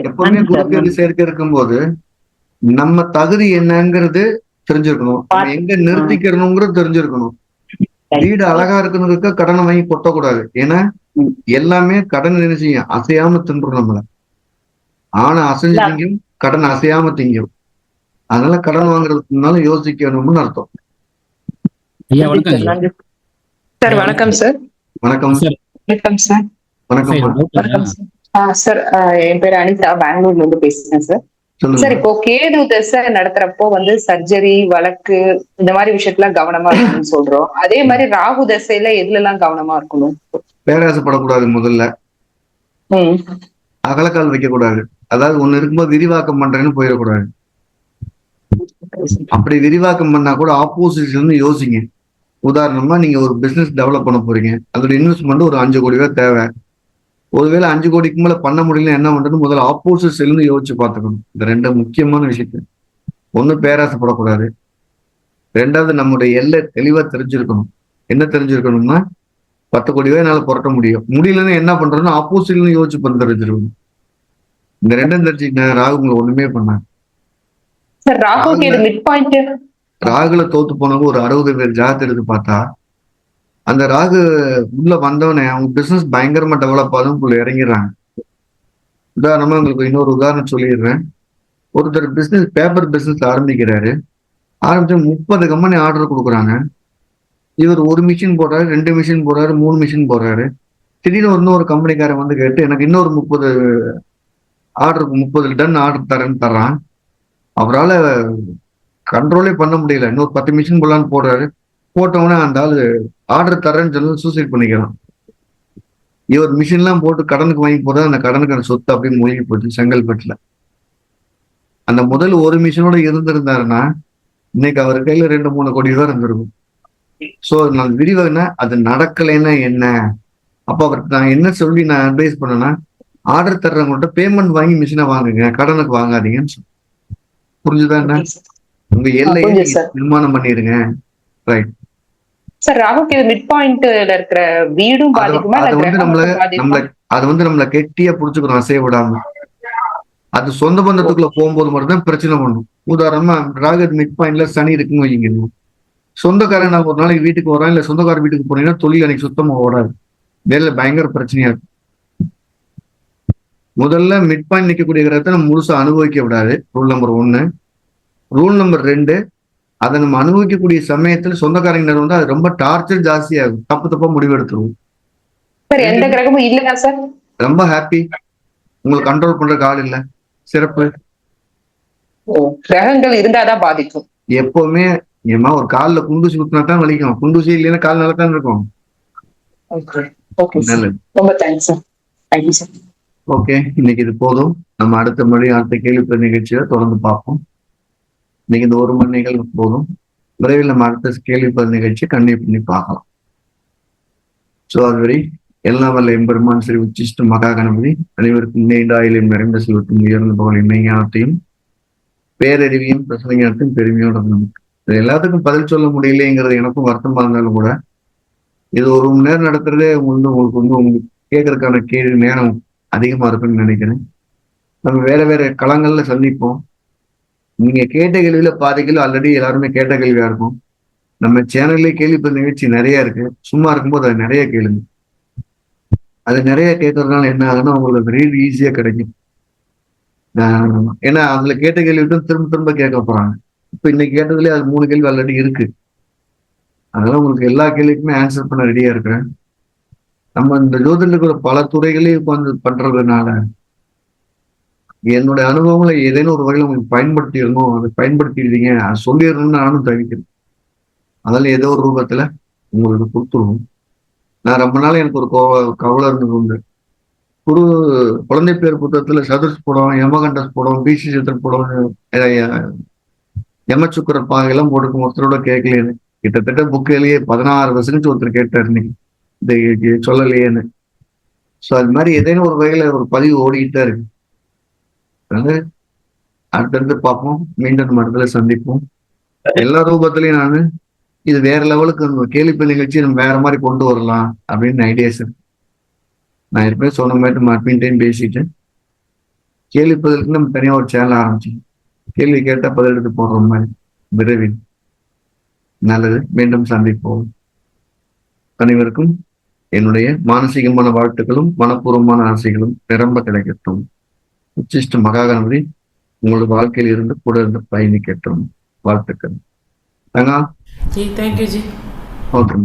எப்பவுமே குருக்கு சேர்க்கை இருக்கும்போது நம்ம தகுதி என்னங்கிறது தெரிஞ்சிருக்கணும், எங்க நிறுத்திக்கிறணுங்கிறது தெரிஞ்சிருக்கணும். வீடு அழகா இருக்கணுங்க கடனை வாங்கி கொட்டக்கூடாது. ஏன்னா எல்லாமே கடன் என்ன செய்யும், அசையாம தின்றும் நம்மள. ஆனா அசைஞ்சு திங்கும், கடன் அசையாம திங்கும். அதனால கடன் வாங்குறதுனால யோசிக்கணும்னு அர்த்தம். சார் வணக்கம் சார். வணக்கம் சார். வணக்கம் சார். வணக்கம் சார். என் பேர் அனிதா, பெங்களூர்ல இருந்து பேசுறேன் சார். சார் இப்போ கேது தசை நடத்துறப்போ வந்து சர்ஜரி, வழக்கு இந்த மாதிரி விஷயத்துல கவனமா இருக்கணும்னு சொல்றோம். அதே மாதிரி ராகு தசையில எதுல எல்லாம் கவனமா இருக்கணும்? பேராசைப்படக்கூடாது. முதல்ல அகலக்கால் வைக்க கூடாது. அதாவது ஒண்ணு இருக்கும்போது விரிவாக்கம் பண்றேன்னு போயிடக்கூடாது. அப்படி விரிவாக்கம் பண்ணா கூட ஆப்போசிட்ல இருந்து யோசிங்க. உதாரணமா நீங்க ஒரு பிசினஸ் டெவலப் பண்ண போறீங்க, அதோட இன்வெஸ்ட்மெண்ட் ஒரு 5 கோடி ரூபாய் தேவை. ஒருவேளை 5 கோடிக்கு மேல பண்ண முடியல, என்ன பண்றது? முதல்ல ஆப்போசிட் இருந்து யோசிச்சு பார்த்துக்கணும். இந்த 2 முக்கியமான விஷயத்த. ஒண்ணு பேராசைப்படக்கூடாது, 2வது நம்முடைய எல்லை தெளிவா தெரிஞ்சிருக்கணும். என்ன தெரிஞ்சிருக்கணும்னா, 10 கோடி ரூபாய் என்னால புரட்ட முடியும். முடியலன்னு என்ன பண்றதுன்னு ஆப்போசிட்ல யோசிச்சு பண்றது. இந்த ரெண்டும் தெரிஞ்சுக்கிட்டேன். ராகு உங்களை ஒண்ணுமே பண்ணாங்க. சார் ராகுக்கு இது மிட் பாயிண்ட். ராகுல தோத்து போனவங்க ஒரு 60 பேர் ஜாதகத்தை எடுத்து பார்த்தா அந்த ராகு உள்ள வந்தவனே அவங்க பிசினஸ் பயங்கரமா டெவலப் ஆகும் உள்ள இறங்கிடுறாங்க. உதாரணமா உங்களுக்கு இன்னொரு உதாரணம் சொல்லிடுறேன். ஒருத்தர் பிசினஸ் பேப்பர் பிசினஸ் ஆரம்பிக்கிறாரு. ஆரம்பிச்சு 30 கம்பெனி ஆர்டர் கொடுக்குறாங்க. இவர் 1 மிஷின் போடுறாரு, 2 மிஷின் போடுறாரு, 3 மிஷின் போடுறாரு. திடீர்னு இன்னொரு கம்பெனிக்காரன் வந்து கேட்டு எனக்கு இன்னொரு 30 ஆர்டருக்கு 30 டன் ஆர்டர் தரேன்னு தர்றான். அவரால் கண்ட்ரோலே பண்ண முடியல. இன்னொரு 10 மிஷின் போடலான்னு போடுறாரு. போட்டவொடனே அந்த ஆள் ஆர்டர் தரேன்னு சொல்லி சூசைட் பண்ணிக்கிறான். இவர் மிஷின்லாம் போட்டு கடனுக்கு வாங்கி போறது அந்த கடனுக்கான சொத்து அப்படியே மூழ்கி போச்சு செங்கல்பட்டுல. அந்த முதல் 1 மிஷினோட இருந்திருந்தாருன்னா இன்னைக்கு அவர் கையில 2-3 கோடி ரூபாய் இருந்திருக்கும். ஸோ நான் விரிவாகனா அது நடக்கலைன்னா என்ன, அப்போ அவருக்கு நான் என்ன சொல்லி நான் அட்வைஸ் பண்ணேன்னா ஆர்டர் தர்றவங்கள்ட்ட பேமெண்ட் வாங்கி மிஷினை வாங்குங்க, கடனுக்கு வாங்காதீங்கன்னு சொல்லி. புரிஞ்சுதா? என்ன உங்க எல்லையை நிர்மாணம் பண்ணிருங்க. ரைட் சார் ராகுக்கு இது மிட் பாயிண்ட்ல இருக்கிற வீடும் பாதிக்குமா? அது வந்து நம்மள கெட்டியா புடிச்சுக்கணும் அசைய விடாம. அது சொந்த பந்தத்துக்குள்ள போகும்போது மட்டும்தான் பிரச்சனை பண்ணும். உதாரணமா ராகு மிட் பாயிண்ட்ல சனி இருக்குன்னு வைங்க. சொந்தக்காரன் நான் ஒரு நாளைக்கு வீட்டுக்கு வரேன், இல்ல சொந்தக்கார வீட்டுக்கு போனீங்கன்னா தொழில் எனக்கு சுத்தமா ஓடாது, வேலை பயங்கர பிரச்சனையா இருக்கும். முதல்ல மிட் பாயிண்ட் நிற்கக்கூடிய கிரகத்தை நம்ம முழுசா அனுபவிக்க விடாது. Rule number 1. ரூல் நம்பர் 2, அதை நம்ம அனுபவிக்கக்கூடிய சமயத்துல சொந்தக்காரங்க வந்து அது ரொம்ப டார்ச்சர் ஜாஸ்தியாகும். தப்பா முடிவு எடுத்துருவோம். எந்த கிரகமும் இல்லையா சார்? ரொம்ப ஹாப்பி, உங்களுக்கு கண்ட்ரோல் பண்றதுக்கு ஆள் இல்ல. சிறப்பு. கிரகங்கள் இருந்தாதான் பாதிக்கும். எப்பவுமே ஏமா ஒரு காலில் குண்டூசி குத்தினா தான் வலிக்கும். குண்டூசி இல்லைன்னா கால் நல்லா தான் இருக்கும். நல்லது. ரொம்ப thanks sir. Thank you sir. Okay, இன்னைக்கு இது போதும். நம்ம அடுத்த கேள்வி நிகழ்ச்சியில தொடர்ந்து பார்ப்போம். இன்னைக்கு இந்த 1 மணி நிகழ்வு போதும். விரைவில் நம்ம அடுத்த கேள்வி நிகழ்ச்சி கண்டினியூ பண்ணி பார்க்கலாம். ஸோ அதுவரை எல்லாம் வல்ல எம்பெருமான் ஸ்ரீ உச்சிஷ்ட மகா கணபதி அனைவருக்கும் நீண்ட ஆயுளையும் நிறைந்த செல்வத்தையும் உயர்ந்த புகழையும் மெய்ஞானத்தையும் பேரறிவியும் பிரசனைஞானத்தையும் பெருமையோட நமக்கு. இது எல்லாத்துக்கும் பதில் சொல்ல முடியலைங்கிறது எனக்கும் வருத்தமா இருந்தாலும் கூட இது 1 மணி நேரம் நடத்துறதே உங்களுக்கு உங்களுக்கு கேட்கறதுக்கான கேள்வி நேரம் அதிகமா இருக்குன்னு நினைக்கிறேன். நம்ம வேற களங்கள்ல சந்திப்போம். நீங்க கேட்ட கேள்வியில பாதிகள் ஆல்ரெடி எல்லாருமே கேட்ட கேள்வியா இருக்கும். நம்ம சேனல்லே கேள்வி நிகழ்ச்சி நிறைய இருக்கு. சும்மா இருக்கும்போது அது நிறைய கேளுங்க. அது நிறைய கேட்கறதுனால என்ன ஆகுதுன்னா உங்களுக்கு ரீட் ஈஸியா கிடைக்கும். ஏன்னா அதுல கேட்ட கேள்வி திரும்ப கேட்க போறாங்க. இப்ப இன்னைக்கு கேட்டதுலேயே அது 3 கேள்வி ஆல்ரெடி இருக்கு. அதனால உங்களுக்கு எல்லா கேள்விக்குமே ஆன்சர் பண்ண ரெடியா இருக்கிறேன். நம்ம இந்த ஜோதிடத்துல பல துறைகளையும் உட்காந்து பண்றதுனால என்னுடைய அனுபவங்களை ஏதேனும் ஒரு வகையில் உங்களுக்கு பயன்படுத்திடணும், அதை பயன்படுத்திடுவீங்க, அதை சொல்லிடணும்னு நானும் தவிக்கிறேன். அதனால ஏதோ ஒரு ரூபத்துல உங்களுக்கு கொடுத்துருவோம். நான் ரொம்ப நாள் எனக்கு ஒரு கவலை இருந்தது உண்டு. குழந்தை பேர் புத்தகத்துல சதுர்ஸ் படம், யமகண்டஸ் படம், பிசி சித்திர படம், யமச்சுக்கர பாகையெல்லாம் போட்டுக்கும் ஒருத்தரோட கேட்கலேன்னு. கிட்டத்தட்ட புக்கிலேயே 16 வருஷம் ஒருத்தர் கேட்டார் இன்னைக்கு இந்த சொல்லலையேன்னு. ஸோ அது மாதிரி ஏதேனும் ஒரு வகையில ஒரு பதிவு ஓடிக்கிட்டே இருக்கு. அதனால அடுத்தடுத்து பார்ப்போம். மீண்டும் நம்ம இடத்துல சந்திப்போம். எல்லா ரூபத்திலையும் நான் இது வேற லெவலுக்கு கேள்வி நிகழ்ச்சி நம்ம வேற மாதிரி கொண்டு வரலாம் அப்படின்னு ஐடியாஸ் இருக்கு. நான் ஏற்கனவே சொன்ன மாதிரி அட்மின் டைம் பேசிட்டு கேள்வி பதிலுக்கு நம்ம தனியாக ஒரு சேனல் ஆரம்பிச்சோம். கேள்வி கேட்டால் பதில் எடுத்து போடுற மாதிரி விரைவில். நல்லது. மீண்டும் சந்திப்போம். அனைவருக்கும் என்னுடைய மானசீகமான வாழ்த்துக்களும் மனப்பூர்வமான ஆசைகளும் நிரம்ப கிடைக்கட்டும். உச்சிஷ்ட மகாகணபதி உங்களோட வாழ்க்கையில் இருந்து கூட இருந்து பயணிக்கட்டும். வாழ்த்துக்கள். தங்கா. जी थैंक यू जी. ஓகே.